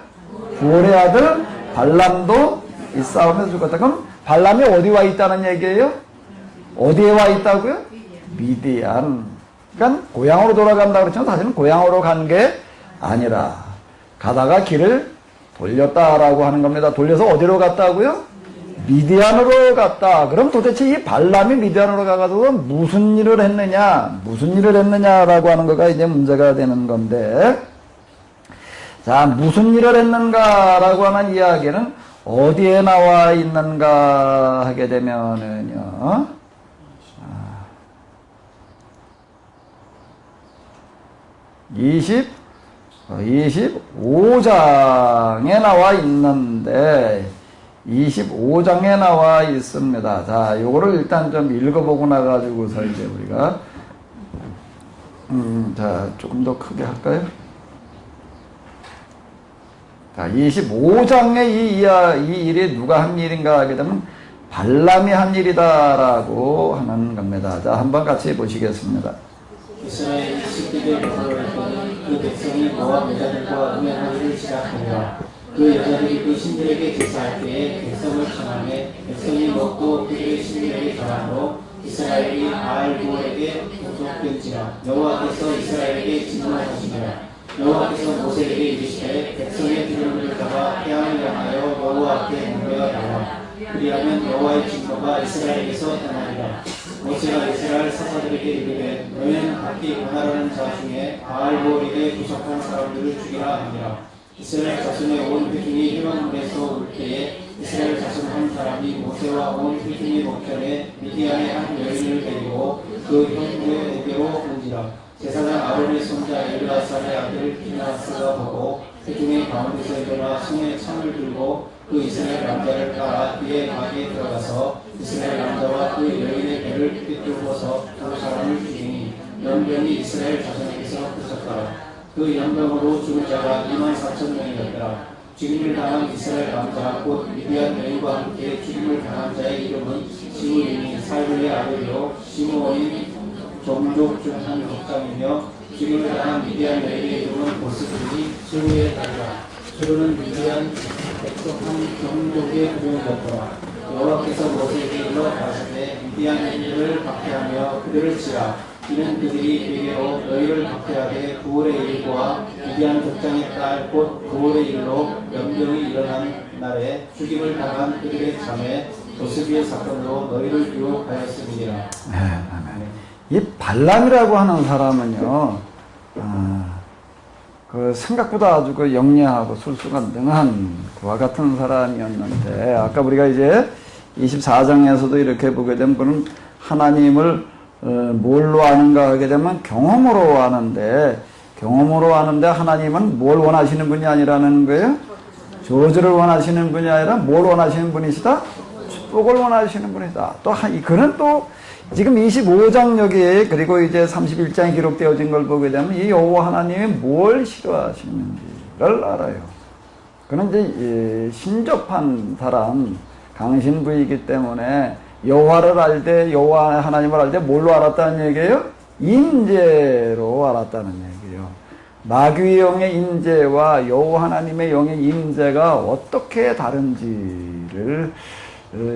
부올의 아들 발람도 이 싸움에서 죽었다. 그럼 발람이 어디 와 있다는 얘기예요? 어디에 와 있다고요? 미디안. 그러니까 고향으로 돌아간다 그렇지만 사실은 고향으로 간 게 아니라 가다가 길을 돌렸다라고 하는 겁니다. 돌려서 어디로 갔다고요? 미디안으로 갔다. 그럼 도대체 이 발람이 미디안으로 가가지고 무슨 일을 했느냐라고 하는 거가 이제 문제가 되는 건데, 자, 무슨 일을 했는가라고 하는 이야기는 어디에 나와 있는가 하게 되면은요, 25장에 나와 있는데, 25장에 나와 있습니다. 자, 요거를 일단 좀 읽어보고 나가지고서 이제 우리가, 자, 조금 더 크게 할까요? 자, 25장에 이 일이 누가 한 일인가 하게 되면 발람이 한 일이다라고 하는 겁니다. 자, 한번 같이 보시겠습니다. 이스라엘이 식구들 거론할 때는 그 백성이 모압 여자들과 음행하기를 시작하니라. 그 여자들이 그 신들에게 제사할 때에 백성을 청하매 백성이 먹고 그들의 신들에게 전함으로 이스라엘이 바알고에게 구속된지라. 여호와께서 이스라엘에게 진노하시니라. 여호와께서 모세에게 이르시되 백성의 기름을 잡아 태양을 향하여 여호와 앞에 옮겨 나와. 그리하면 여호와의 진노가 이스라엘에서 떠나리라. 모세가 이스라엘 사사들에게 이르되 너희는 각기 원하라는 자 중에 바알고에게 구속한 사람들을 죽이라 하니라. 이스라엘 자손의 온 회중이 회막문에서 올 때에 이스라엘 자손 한 사람이 모세와 온 회중의 목전에 미디안의 한 여인을 데리고 그 형부에게로 온지라. 제사장 아론의 손자 엘르아살의 아들 피나스가 보고 회중의 가운데서 일어나 손에 창을 들고 그 이스라엘 남자를 따라 그의 가게에 들어가서 이스라엘 남자와 그 여인의 배를 꿰뚫고서 두 사람을 죽이니 연병이 이스라엘 자손에게서 그쳤더라. 그 연병으로 죽은 자가 24,000명이었더라. 죽임을 당한 이스라엘 남자 곧 미디안 여인과 함께 죽임을 당한 자의 이름은 시므이니 살루의 아들이요 시므온인 종족 중 한 족장이며 죽임을 당한 미디안 여인의 이름은 보스들이 수루의 딸이라. 수루는 미디안 백성 한 종족의 부족이었더라. 여호와께서 모세에게 일러 가시되 미디안 여인들을 박해하며 그들을 치라. 이는 그들이 베개로 너희를 박해하되 구월의 일과 미디안 족장의 딸 곧 구월의 일로 연병이 일어난 날에 죽임을 당한 그들의 자매 도스비의 사건으로 너희를 유혹하였음이니라. 네, 아멘. 이 발람이라고 하는 사람은요, 그 생각보다 아주 그 영리하고 술수가 능한 그와 같은 사람이었는데, 아까 우리가 이제 24장에서도 이렇게 보게 되면 그는 하나님을 뭘로 아는가 하게 되면 경험으로 아는데, 하나님은 뭘 원하시는 분이 아니라는 거예요? 저주를 원하시는 분이 아니라 뭘 원하시는 분이시다? 축복을 원하시는 분이다. 또 그는 또 지금 25장 여기에 그리고 이제 31장에 기록되어진 걸 보게 되면 이 여호와 하나님이 뭘 싫어하시는지를 알아요. 그는 이제 신접한 사람, 강신부이기 때문에 여호와를 알 때, 여호와 하나님을 알 때 뭘로 알았다는 얘기예요? 임재로 알았다는 얘기예요. 마귀의 영의 임재와 여호와 하나님의 영의 임재가 어떻게 다른지를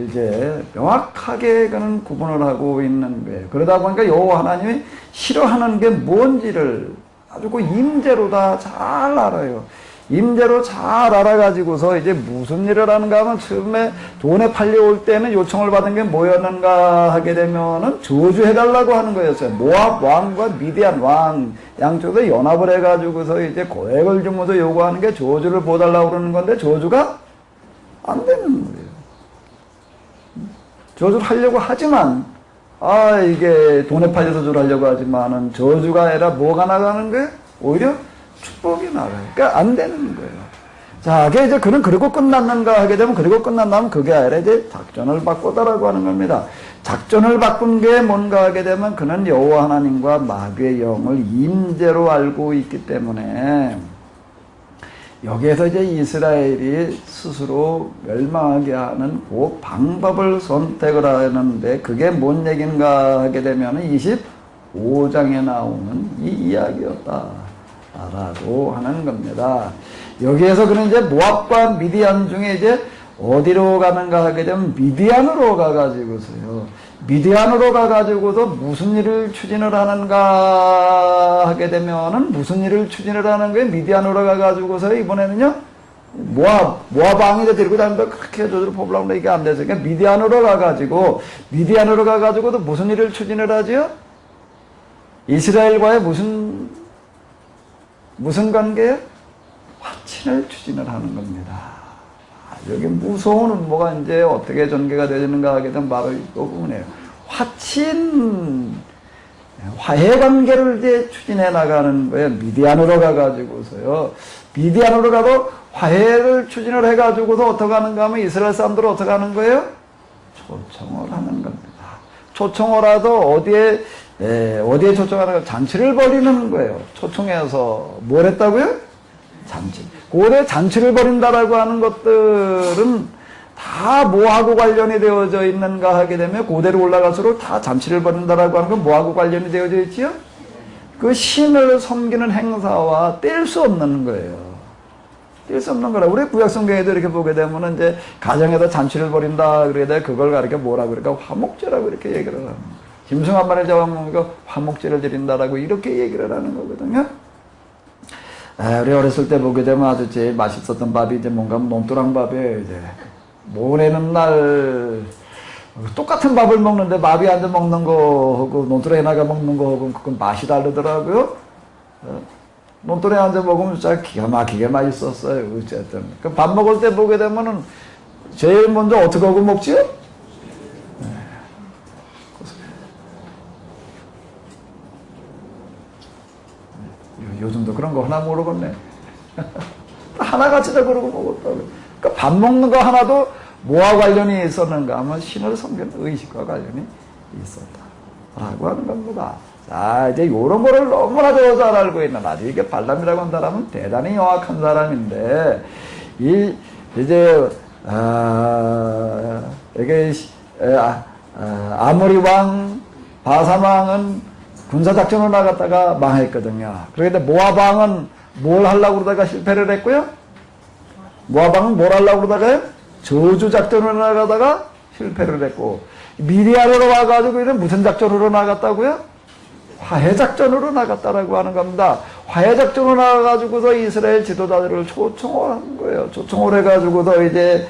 이제 명확하게 그는 구분을 하고 있는 거예요. 그러다 보니까 여호와 하나님이 싫어하는 게 뭔지를 아주 그 임재로 다 잘 알아요. 임재로 잘 알아가지고서 이제 무슨 일을 하는가 하면 처음에 돈에 팔려올 때는 요청을 받은 게 뭐였는가 하게 되면은 저주해달라고 하는 거였어요. 모압 왕과 미디안 왕 양쪽에서 연합을 해가지고서 이제 고액을 주면서 요구하는 게 저주를 보달라고 그러는 건데 저주가 안 되는 거예요. 저주를 하려고 하지만, 이게 돈에 팔려서 저주를 하려고 하지만은 저주가 아니라 뭐가 나가는 거예요? 오히려 축복이 나가요. 그러니까 안 되는 거예요. 자, 그게 이제 그는 그리고 끝났는가 하게 되면 그리고 끝난다면 그게 아니라 이제 작전을 바꾸다라고 하는 겁니다. 작전을 바꾼 게 뭔가 하게 되면 그는 여호와 하나님과 마귀의 영을 임재로 알고 있기 때문에 여기에서 이제 이스라엘이 스스로 멸망하게 하는 그 방법을 선택을 하는데 그게 뭔 얘기인가 하게 되면 25장에 나오는 이 이야기였다. 라고 하는 겁니다. 여기에서 그는 이제 모압과 미디안 중에 이제 어디로 가는가 하게 되면 미디안으로 가가지고서요. 미디안으로 가가지고서 무슨 일을 추진을 하는가 하게 되면은 무슨 일을 추진을 하는 거예요? 미디안으로 가가지고서 이번에는요. 모압 왕이 데리고 다니면서 그렇게 저주를 뽑으려고 하는데 이게 안 돼서 그러니까 미디안으로 가가지고도 무슨 일을 추진을 하지요? 이스라엘과의 무슨 관계예요? 화친을 추진을 하는 겁니다. 여기 무서운 음모가 이제 어떻게 전개가 되는가 하게 되면 바로 이 부분이에요. 화해 관계를 이제 추진해 나가는 거예요. 미디안으로 가가지고서요. 미디안으로 가도 화해를 추진을 해가지고서 어떻게 하는가 하면 이스라엘 사람들은 어떻게 하는 거예요? 초청을 하는 겁니다. 초청을 하도 어디에 초청하는 거? 잔치를 벌이는 거예요. 초청해서 뭘 했다고요? 잔치. 고대 잔치를 벌인다라고 하는 것들은 다 뭐하고 관련이 되어져 있는가 하게 되면 고대로 올라갈수록 다 잔치를 벌인다라고 하는 건 뭐하고 관련이 되어져 있지요? 그 신을 섬기는 행사와 뗄 수 없는 거예요. 뗄 수 없는 거라. 우리 구약성경에도 이렇게 보게 되면 이제 가정에서 잔치를 벌인다 그래야 돼. 그걸 가리켜 뭐라고 그럴까? 화목제라고 이렇게 얘기를 합니다. 짐승 한 마리를 잡아먹으니까 화목제를 드린다라고 이렇게 얘기를 하는 거거든요. 우리 어렸을 때 보게 되면 아주 제일 맛있었던 밥이 이제 뭔가 논두랑밥이에요. 이제 모내는 날 똑같은 밥을 먹는데 마비 앉아 먹는 거하고 논두렁에 나가 먹는 거하고 그건 맛이 다르더라고요. 논두렁에 앉아 먹으면 진짜 기가 막히게 맛있었어요. 어쨌든 그 밥 먹을 때 보게 되면은 제일 먼저 어떻게 하고 먹지요? 요즘도 그런 거 하나 모르겠네. 하나같이 다 그러고 먹었다고. 그러니까 밥 먹는 거 하나도 뭐와 관련이 있었는가 하면 신을 섬기는 의식과 관련이 있었다라고 하는 겁니다. 자, 이제 요런 거를 너무나 잘 알고 있는 아주 이게 발람이라고 하는 사람은 대단히 영악한 사람인데 이제 이게 아모리 왕 바산 왕은 군사작전으로 나갔다가 망했거든요. 그런데 모압 왕은 뭘 하려고 그러다가 실패를 했고요. 모압 왕은 뭘 하려고 그러다가요? 저주 작전으로 나가다가 실패를 했고, 미디안으로 와가지고 이런 무슨 작전으로 나갔다고요? 화해작전으로 나갔다라고 하는 겁니다. 화해작전으로 나가가지고서 이스라엘 지도자들을 초청을 한 거예요. 초청을 해가지고서 이제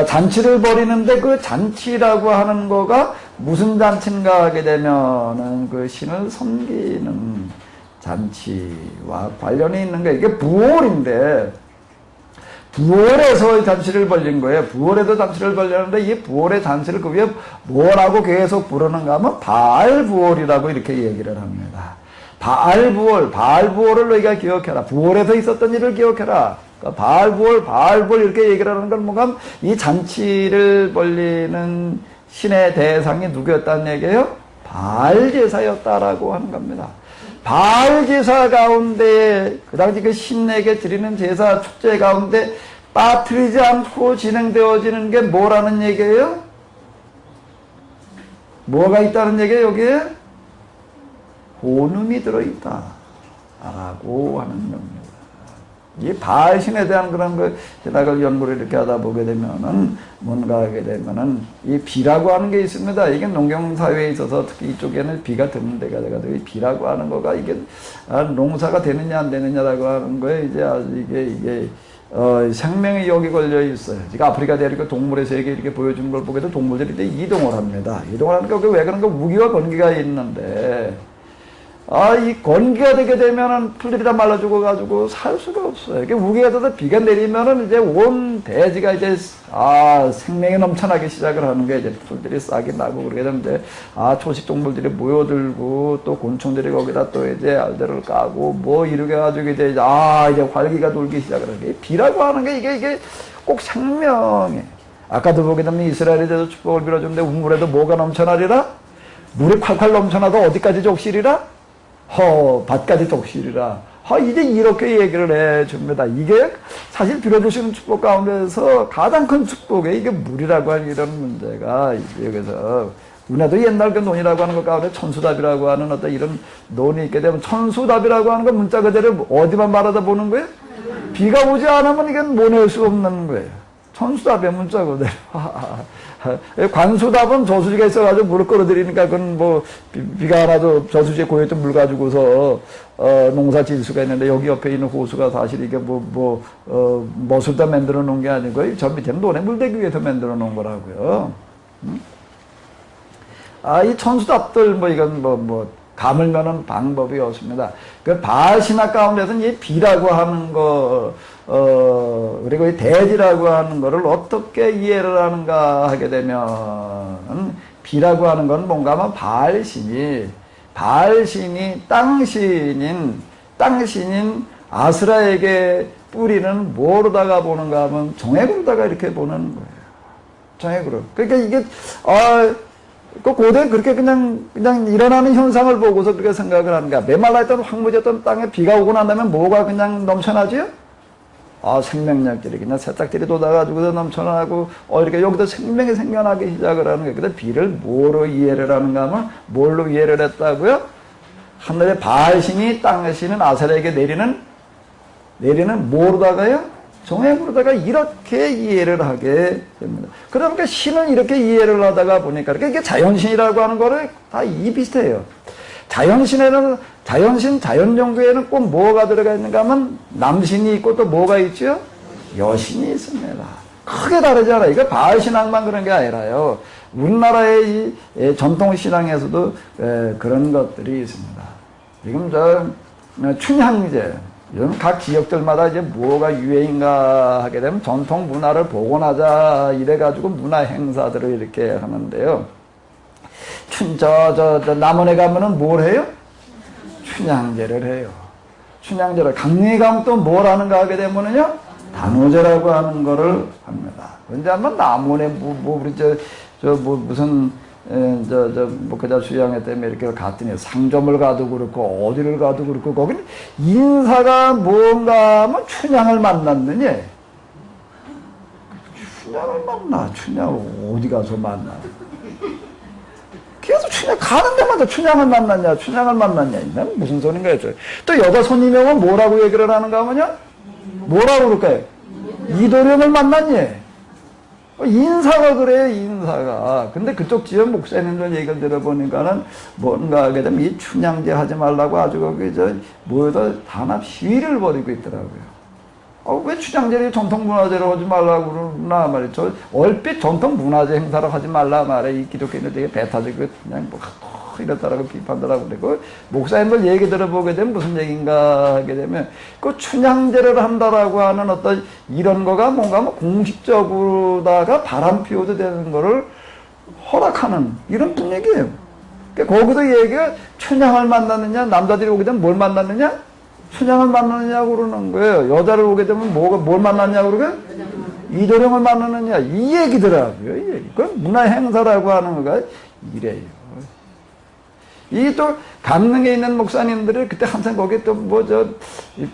잔치를 벌이는데 그 잔치라고 하는 거가 무슨 잔치인가 하게 되면은 그 신을 섬기는 잔치와 관련이 있는 게 이게 부월인데 부월에서 잔치를 벌린 거예요. 부월에도 잔치를 벌렸는데 이 부월의 잔치를 그 위에 뭐라고 계속 부르는가 하면 바알부월이라고 이렇게 얘기를 합니다. 바알부월을 너희가 기억해라. 부월에서 있었던 일을 기억해라. 그러니까 바알부월 이렇게 얘기를 하는 건 뭔가 이 잔치를 벌리는 신의 대상이 누구였다는 얘기예요? 바알제사였다라고 하는 겁니다. 바알제사 가운데 그 당시 그 신에게 드리는 제사 축제 가운데 빠뜨리지 않고 진행되어지는 게 뭐라는 얘기예요? 뭐가 있다는 얘기예요? 여기에 혼음이 들어있다 라고 하는 겁니다. 이 바알신에 대한 그런 그 신학을 연구를 이렇게 하다 보게 되면은 뭔가 하게 되면은 이 비라고 하는 게 있습니다. 이게 농경사회에 있어서 특히 이쪽에는 비가 드는 데가 돼가지고 이 비라고 하는 거가 이게 농사가 되느냐 안 되느냐라고 하는 거에 이제 아주 이게 생명의 역이 걸려 있어요. 지금 아프리카 대륙 동물의 세계 이렇게 보여주는 걸 보게 되면 동물들이 이제 이동을 합니다. 이동을 하니까 왜 그런가 우기와 건기가 있는데 이 건기가 되게 되면은 풀들이 다 말라 죽어가지고 살 수가 없어요. 이게 우기가 돼서 비가 내리면은 이제 온 대지가 이제 생명이 넘쳐나기 시작을 하는 게 이제 풀들이 싹이 나고 그러게 되는데 초식 동물들이 모여들고 또 곤충들이 거기다 또 이제 알들을 까고 뭐 이렇게 해가지고 이제 활기가 돌기 시작을 하는 게 비라고 하는 게 이게 꼭 생명에 아까도 보게 되면 이스라엘에 대해서 축복을 빌어주는데 우물에도 뭐가 넘쳐나리라? 물이 콸콸 넘쳐나도 어디까지 족실이라? 밭까지 족실이라. 이제 이렇게 얘기를 해줍니다. 이게 사실 빌어주시는 축복 가운데서 가장 큰 축복이 이게 물이라고 하는 이런 문제가 여기서 우리나라도 옛날 그 논이라고 하는 것 가운데 천수답이라고 하는 어떤 이런 논이 있게 되면 천수답이라고 하는 건 문자 그대로 어디만 말하다 보는 거예요? 비가 오지 않으면 이건 모낼 수 없는 거예요. 천수답의 문자 그대로. 관수답은 저수지가 있어가지고 물을 끌어들이니까 그건 뭐 비가 와도 저수지에 고였던 물 가지고서 농사 지을 수가 있는데 여기 옆에 있는 호수가 사실 이게 머슬다 만들어 놓은 게 아니고 저 밑에는 논에 물 대기 위해서 만들어 놓은 거라고요. 이 천수답들 이건 가물면은 방법이 없습니다. 그 바알 신학 가운데서는 이 비라고 하는 거, 그리고 이 대지라고 하는 거를 어떻게 이해를 하는가 하게 되면, 비라고 하는 건 뭔가 하면 바알신이 땅신인 아스라에게 뿌리는 뭐로다가 보는가 하면 정액으로다가 이렇게 보는 거예요. 정액으로. 그러니까 이게, 그 고대 그렇게 그냥 일어나는 현상을 보고서 그렇게 생각을 하는 거야. 메말라있던 황무졌던 땅에 비가 오고 난 다음에 뭐가 그냥 넘쳐나지요? 생명력들이 그냥 세탁들이 돋아가지고서 넘쳐나고, 이렇게 여기도 생명이 생겨나기 시작을 하는 거예요. 근데 비를 뭐로 이해를 하는가 하면, 뭘로 이해를 했다고요? 하늘의 바알신이 땅신은 아사레에게 내리는 뭐로다가요? 정액으로다가 이렇게 이해를 하게 됩니다. 그러니까 신을 이렇게 이해를 하다가 보니까 이게 자연신이라고 하는 거를 다 비슷해요. 자연종교에는 꼭 뭐가 들어가 있는가 하면 남신이 있고 또 뭐가 있죠? 여신이 있습니다. 크게 다르지 않아요. 이거 바알신앙만 그런 게 아니라요. 우리나라의 이 전통신앙에서도 그런 것들이 있습니다. 지금 춘향제. 요즘 각 지역들마다 이제 뭐가 유행인가 하게 되면 전통 문화를 복원하자 이래가지고 문화 행사들을 이렇게 하는데요. 남원에 가면은 뭘 해요? 춘향제를 해요. 춘향제를. 강릉에 가면 또 뭘 하는가 하게 되면은요, 단오제라고 하는 거를 합니다. 근데 한번 남원에 무슨 그자 수양회 때문에 이렇게 갔더니 상점을 가도 그렇고 어디를 가도 그렇고 거기는 인사가 뭔가 하면 춘향을 만났느니 춘향을 어디 가서 만나 계속 가는 데마다 춘향을 만났냐 무슨 소린가 했죠. 또 여자 손님이 오면 뭐라고 얘기를 하는가 하면요 뭐라고 그럴까요? 이도령을 만났니? 인사가 그래요, 인사가. 근데 그쪽 지역 목사님들 얘기를 들어보니까는 뭔가 하게 되면 이 춘향제 하지 말라고 아주 거기 모여서 단합 시위를 벌이고 있더라고요. 왜 춘향제를 전통문화재로 하지 말라고 그러나 말이죠. 얼핏 전통문화재 행사로 하지 말라 말이야. 이 기독교인들 되게 배타적이고 그냥 뭐 이렇다라고 비판더라고 그러고 목사님들 얘기 들어보게 되면 무슨 얘기인가 하게 되면 그 춘향제를 한다라고 하는 어떤 이런 거가 뭔가 뭐 공식적으로다가 바람 피워도 되는 거를 허락하는 이런 분위기예요. 그러니까 거기서 얘기가 춘향을 만났느냐 남자들이 오게 되면 뭘 만났느냐 춘향을 만나느냐고 그러는 거예요. 여자를 오게 되면 뭘 만났냐고 그러게? 이도령을 만나느냐. 이 얘기더라고요. 이 얘기. 그건 문화 행사라고 하는 거가 이래요. 이 또 강릉에 있는 목사님들이 그때 항상 거기 또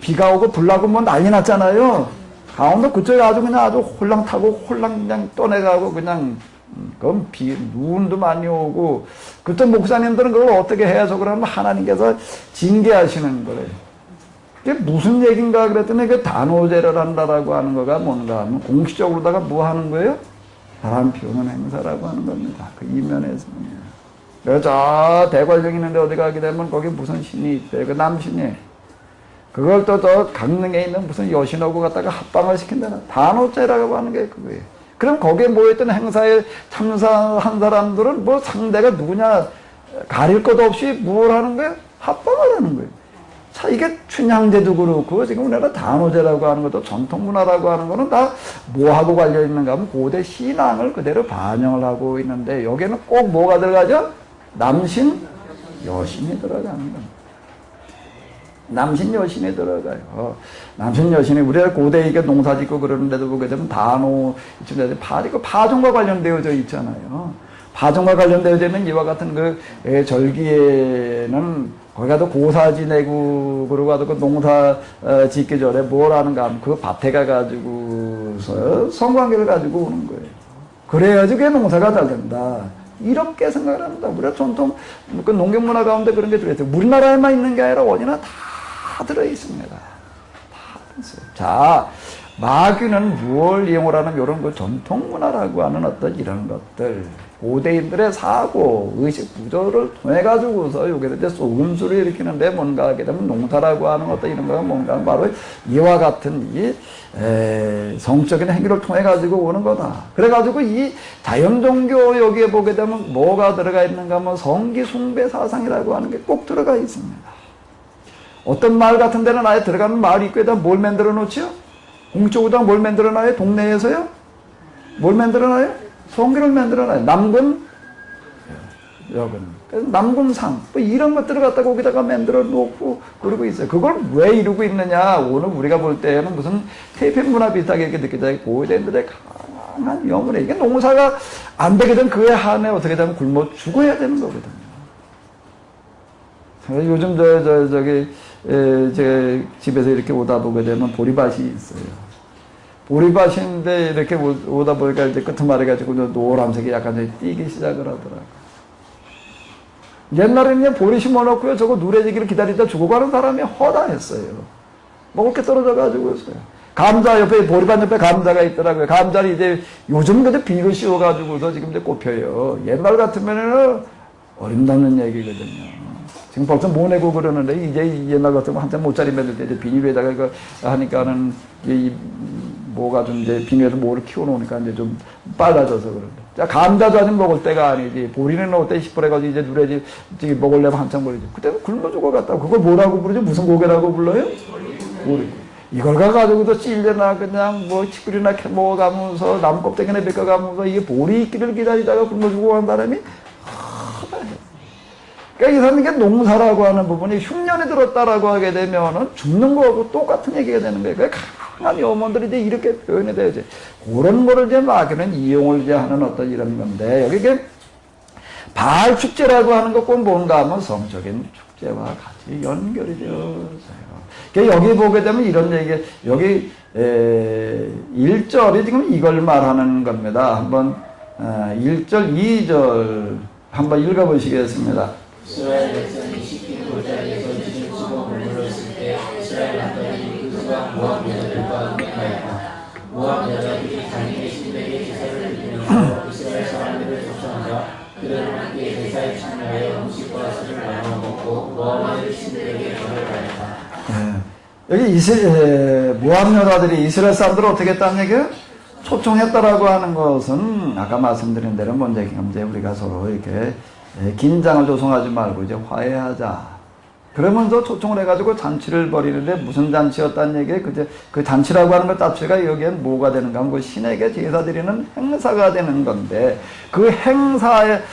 비가 오고 불 나고 뭐 난리 났잖아요. 강원도 그쪽에 아주 그냥 아주 홀랑 타고 홀랑 그냥 떠내가고 그냥 그건 눈도 많이 오고 그때 목사님들은 그걸 어떻게 해서 그러면 하나님께서 징계하시는 거래요. 그게 무슨 얘기인가 그랬더니 그 단오제를 한다라고 하는 거가 뭔가 하면 공식적으로다가 뭐 하는 거예요? 바람 피우는 행사라고 하는 겁니다. 그 이면에서는. 그래서 저 대관령 있는데 어디 가게 되면 거기 무슨 신이 있대요. 그 남신이. 그걸 또 저 강릉에 있는 무슨 여신하고 갖다가 합방을 시킨다는 단오제라고 하는 게 그거예요. 그럼 거기에 모였던 행사에 참사한 사람들은 뭐 상대가 누구냐 가릴 것 없이 뭘 하는 거예요? 합방을 하는 거예요. 자, 이게 춘향제도 그렇고, 지금 우리나라 단오제라고 하는 것도 전통문화라고 하는 거는 다 뭐하고 관련있는가 하면 고대 신앙을 그대로 반영을 하고 있는데, 여기에는 꼭 뭐가 들어가죠? 남신, 여신이 들어가는 겁니다. 남신, 여신이 들어가요. 남신, 여신이, 우리가 고대에 이게 농사 짓고 그러는데도 보게 되면 단오, 이쯤에 파종과 관련되어져 있잖아요. 파종과 관련되어져 있는 이와 같은 그 절기에는 거기 가도 고사 지내고, 그러고 가도 그 농사 짓기 전에 뭘 하는가 하면 그 밭에 가가지고서 성관계를 가지고 오는 거예요. 그래야지 그게 농사가 잘 된다. 이렇게 생각을 합니다. 우리가 전통, 그 농경문화 가운데 그런 게 들어있어요. 우리나라에만 있는 게 아니라 어디나 다 들어있습니다. 다 있어요. 자, 마귀는 무엇을 이용을 하는 이런 그 전통문화라고 하는 어떤 이런 것들. 고대인들의 사고, 의식 구조를 통해가지고서 여기에 이제 소금수를 일으키는데 뭔가 하게 되면 농사라고 하는 어떤 이런 거가 뭔가 바로 이와 같은 이 성적인 행위를 통해가지고 오는 거다. 그래가지고 이 자연종교 여기에 보게 되면 뭐가 들어가 있는가 하면 성기숭배 사상이라고 하는 게 꼭 들어가 있습니다. 어떤 마을 같은 데는 아예 들어가는 마을 입구에다 뭘 만들어 놓지요? 공적으로 뭘 만들어 놔요? 동네에서요? 뭘 만들어 놔요? 성기를 만들어놔요. 남군, 여군. 그래서 남군상, 뭐 이런 것들을 갖다가 거기다가 만들어 놓고 그러고 있어요. 그걸 왜 이루고 있느냐? 오늘 우리가 볼 때는 무슨 태평 문화 비슷하게 이렇게 느끼다 고대인들의 강한 염원에 이게 농사가 안 되게 되면 그에 한해 어떻게 되면 굶어 죽어야 되는 거거든요. 요즘 제 집에서 이렇게 오다 보게 되면 보리밭이 있어요. 보리밭인데 이렇게 오다 보니까 이제 끄트머리 가지고 노란색이 약간 이제 띄기 시작을 하더라고요. 옛날에는 그냥 보리 심어놓고요. 저거 누래지기를 기다리다 죽어가는 사람이 허다했어요. 먹을 게 떨어져가지고였어요. 감자 옆에, 보리밭 옆에 감자가 있더라고요. 감자를 이제 요즘 근데 비를 씌워가지고서 지금 이제 꼽혀요. 옛날 같으면은 어림없는 얘기거든요. 지금 벌써 못 내고 그러는데, 이제 옛날 같으면 한참 모짜리 만들 때 이제 비닐에다가 이거 하니까는 뭐가 좀 이제 비닐에서 뭐를 키워놓으니까 이제 좀 빨라져서 그런데. 자, 감자도 아직 먹을 때가 아니지. 보리는 어때 시퍼래가지고 이제 누래지 먹으려면 한참 걸리지. 그때는 굶어 죽어갔다고. 그걸 뭐라고 부르지? 무슨 고개라고 불러요? 보리. 이걸 가가지고도 찔려나 그냥 뭐 치구리나 캐먹어가면서 나무 껍데기나 벗겨가면서 이게 보리 있기를 기다리다가 굶어 죽어간 사람이 그러니까 이 사람이 이게 농사라고 하는 부분이 흉년에 들었다라고 하게 되면은 죽는 거하고 똑같은 얘기가 되는 거예요. 그러니까 강한 염원들이 이제 이렇게 표현이 되지. 그런 거를 이제 마귀는 이용을 이제 하는 어떤 이런 건데, 여기 이게 바알 축제라고 하는 것 꼭 뭔가 하면 성적인 축제와 같이 연결이 되어서요. 그러니까 여기 보게 되면 이런 얘기, 여기 1절이 지금 이걸 말하는 겁니다. 한번 1절, 2절 한번 읽어보시겠습니다. 이스라엘 백성이 시킨 골짜기에서 진을 치고 머물렀을 때 이스라엘 남자들이 그 수박 모압 여자들과 함께하였다. 모압 여자들이 자기네 신들에게 제사를 여자들을 참여하여 음식과 술을 나눠 먹고 모함의 신들에게 절을 가했다. 여기 모함 여자들이 이스라엘 사람들을 어떻게 했다는 얘기예요? 초청했다라고 하는 것은 아까 말씀드린 대로 먼저 이제 우리가 서로 이렇게 긴장을 조성하지 말고 이제 화해하자. 그러면서 초청을 해가지고 잔치를 벌이는데 무슨 잔치였다는 얘기예요? 그 잔치라고 하는 것 자체가 여기엔 뭐가 되는가 하면 그 신에게 제사 드리는 행사가 되는 건데 그 행사에는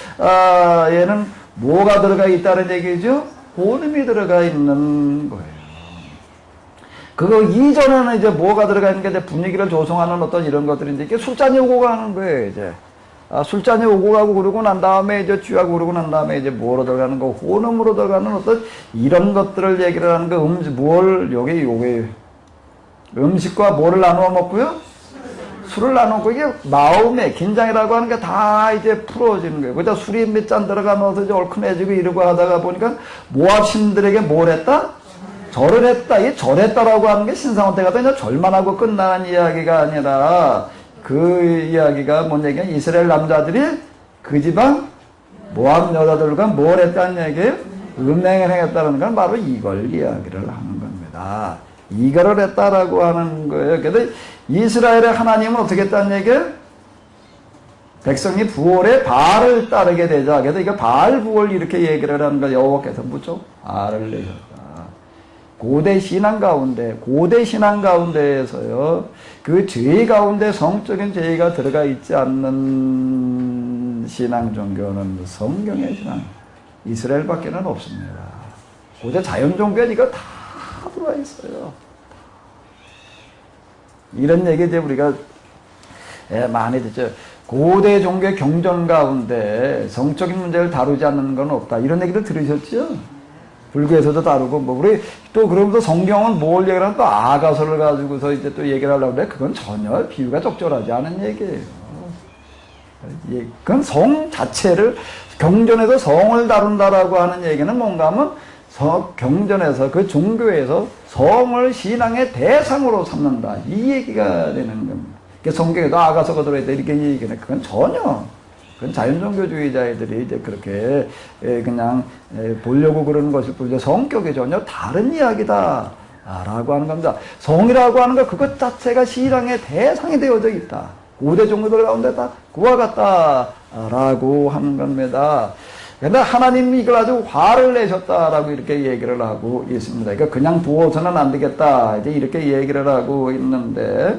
뭐가 들어가 있다는 얘기죠? 혼음이 들어가 있는 거예요. 그거 이전에는 이제 뭐가 들어가 있는 게 이제 분위기를 조성하는 어떤 이런 것들인데 이게 술잔이 오고 가는 거예요, 이제. 술잔이 오고 가고 그러고 난 다음에 이제 취하고 그러고 난 다음에 이제 뭐로 들어가는 거, 혼음으로 들어가는 어떤 이런 것들을 얘기를 하는 거, 요게 음식과 뭐를 나누어 먹고요? 술을 나누어 먹고 이게 마음의 긴장이라고 하는 게 다 이제 풀어지는 거예요. 그러다 술이 몇 잔 들어가면서 이제 얼큰해지고 이러고 하다가 보니까 모압 신들에게 뭘 했다? 절을 했다. 이 절했다라고 하는 게 신상한테 가서 그냥 절만 하고 끝나는 이야기가 아니라 그 이야기가 뭔 얘기냐? 이스라엘 남자들이 그 지방 모압 여자들과 뭘 했다는 얘기예요? 음행을 행했다는 건 바로 이걸 이야기를 하는 겁니다. 이거를 했다라고 하는 거예요. 그래서 이스라엘의 하나님은 어떻게 했다는 얘기예요? 백성이 부월에 바알을 따르게 되자. 그래서 이거 바알 부월 이렇게 얘기를 하는 거 여호와께서 무조 바알을 내셨다. 고대 신앙 가운데에서요, 그 죄 가운데 성적인 죄가 들어가 있지 않는 신앙 종교는 성경의 신앙, 이스라엘밖에는 없습니다. 고대 자연 종교는 이거 다 들어와 있어요. 이런 얘기 이제 우리가 많이 듣죠. 고대 종교의 경전 가운데 성적인 문제를 다루지 않는 건 없다. 이런 얘기도 들으셨죠? 불교에서도 다루고, 우리 또 그러면서 성경은 뭘 얘기를 하면 또 아가서를 가지고서 이제 또 얘기를 하려고 그래. 그건 전혀 비유가 적절하지 않은 얘기예요. 그건 성 자체를, 경전에서 성을 다룬다라고 하는 얘기는 뭔가 하면 경전에서, 그 종교에서 성을 신앙의 대상으로 삼는다. 이 얘기가 되는 겁니다. 성경에도 아가서가 들어있다. 이렇게 얘기는 그건 전혀, 그건 자연종교주의자들이 이제 그렇게 그냥 보려고 그러는 것일 뿐이지 성격이 전혀 다른 이야기다. 라고 하는 겁니다. 성이라고 하는 것 그것 자체가 신앙의 대상이 되어져 있다. 고대 종교들 가운데 다 그와 같다. 라고 하는 겁니다. 근데 하나님이 이걸 아주 화를 내셨다라고 이렇게 얘기를 하고 있습니다. 그러니까 그냥 두어서는 안 되겠다. 이제 이렇게 얘기를 하고 있는데,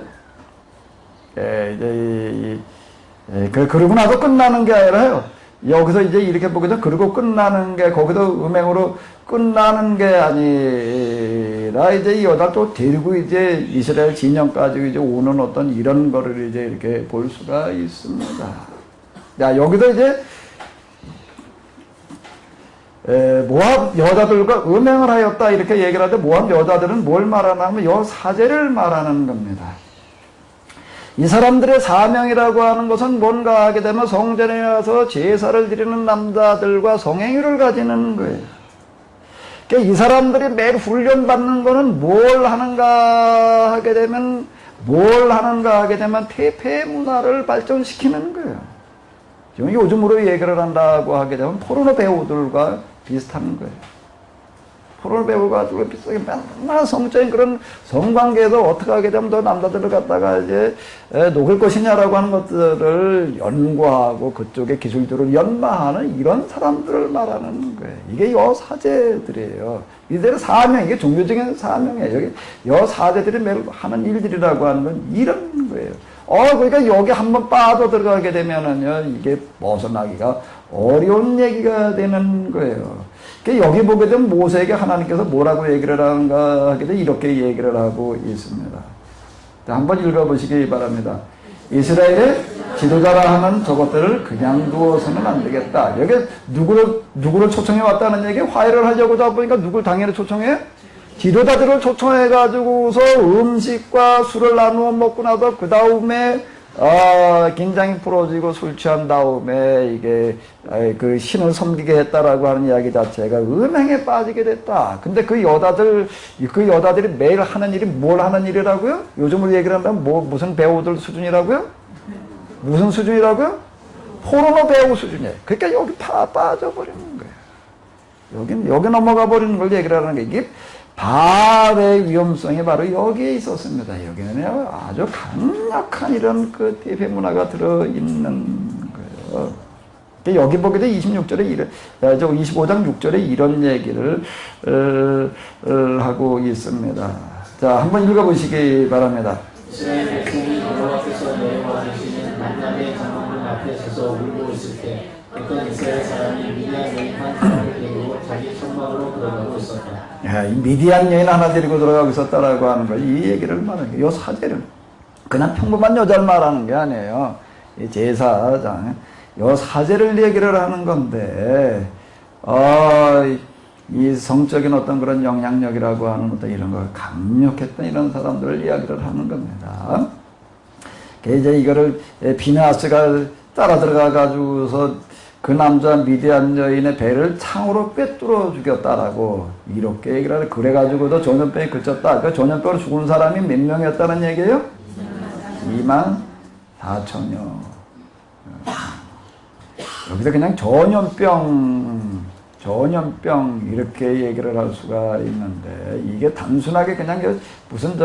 그러고 나서 끝나는 게 아니라요. 여기서 이제 이렇게 보게 되면 그러고 끝나는 게, 거기도 음행으로 끝나는 게 아니라 이제 이 여자 또 데리고 이제 이스라엘 진영까지 이제 오는 어떤 이런 거를 이제 이렇게 볼 수가 있습니다. 자, 여기도 이제 모압 여자들과 음행을 하였다 이렇게 얘기를 하는데 모압 여자들은 뭘 말하나 하면 요 사제를 말하는 겁니다. 이 사람들의 사명이라고 하는 것은 뭔가 하게 되면 성전에 와서 제사를 드리는 남자들과 성행위를 가지는 거예요. 그러니까 이 사람들이 매일 훈련받는 거는 뭘 하는가 하게 되면 퇴폐 문화를 발전시키는 거예요. 요즘으로 얘기를 한다고 하게 되면 포르노 배우들과 비슷한 거예요. 포르노 배우가 비슷하게 맨날 성적인 그런 성관계에서 어떻게 하게 되면 더 남자들을 갖다가 이제 녹일 것이냐라고 하는 것들을 연구하고 그쪽의 기술들을 연마하는 이런 사람들을 말하는 거예요. 이게 여사제들이에요. 이들의 사명, 이게 종교적인 사명이에요. 여기 여사제들이 매일 하는 일들이라고 하는 건 이런 거예요. 그러니까 여기 한번 빠져 들어가게 되면은요, 이게 벗어나기가 어려운 얘기가 되는 거예요. 그러니까 여기 보게 되면 모세에게 하나님께서 뭐라고 얘기를 하는가 하게 되면 이렇게 얘기를 하고 있습니다. 한번 읽어보시기 바랍니다. 이스라엘의 지도자라 하는 저것들을 그냥 두어서는 안 되겠다. 여기 누구를 초청해 왔다는 얘기? 화해를 하려고 하다 보니까 누굴 당연히 초청해? 지도자들을 초청해가지고서 음식과 술을 나누어 먹고 나서 그 다음에 긴장이 풀어지고 술 취한 다음에 이게 그 신을 섬기게 했다라고 하는 이야기 자체가 음행에 빠지게 됐다. 근데 그 여자들이 매일 하는 일이 뭘 하는 일이라고요? 요즘으로 얘기를 한다면 무슨 배우들 수준이라고요? 무슨 수준이라고요? 포르노 배우 수준이에요. 그러니까 여기 빠져버리는 거예요. 여기 넘어가 버리는 걸 얘기를 하는 게 이게 발의 위험성이 바로 여기에 있었습니다. 여기는 아주 강력한 이런 그 대패 문화가 들어있는 거예요. 여기 보게 돼 26절에 25장 6절에 이런 얘기를 하고 있습니다. 자, 한번 읽어보시기 바랍니다. 이스라엘 백성이 여호와께서 내려와 계시는 만남의 장막문 앞에 서서 울고 있을 때 어떤 이스라엘 사람이 미디안 여인 한 사람을 데리고 자기 천막으로 들어가고 있었다. 야, 이 미디안 여인 하나 데리고 들어가고 있었다라고 하는 거, 이 얘기를 말하는 거예요. 이 사제를 그냥 평범한 여자를 말하는 게 아니에요. 이 제사장, 이 사제를 얘기를 하는 건데, 이 성적인 어떤 그런 영향력이라고 하는 어떤 이런 걸 강력했던 이런 사람들을 이야기를 하는 겁니다. 이제 이거를 비나스가 따라 들어가 가지고서 그 남자 미디안 여인의 배를 창으로 꿰뚫어 죽였다라고 이렇게 얘기를 하는데, 그래 가지고도 전염병이 그쳤다. 그 전염병으로 죽은 사람이 몇 명이었다는 얘기예요? 24,000여. 여기서 그냥 전염병 이렇게 얘기를 할 수가 있는데, 이게 단순하게 그냥 무슨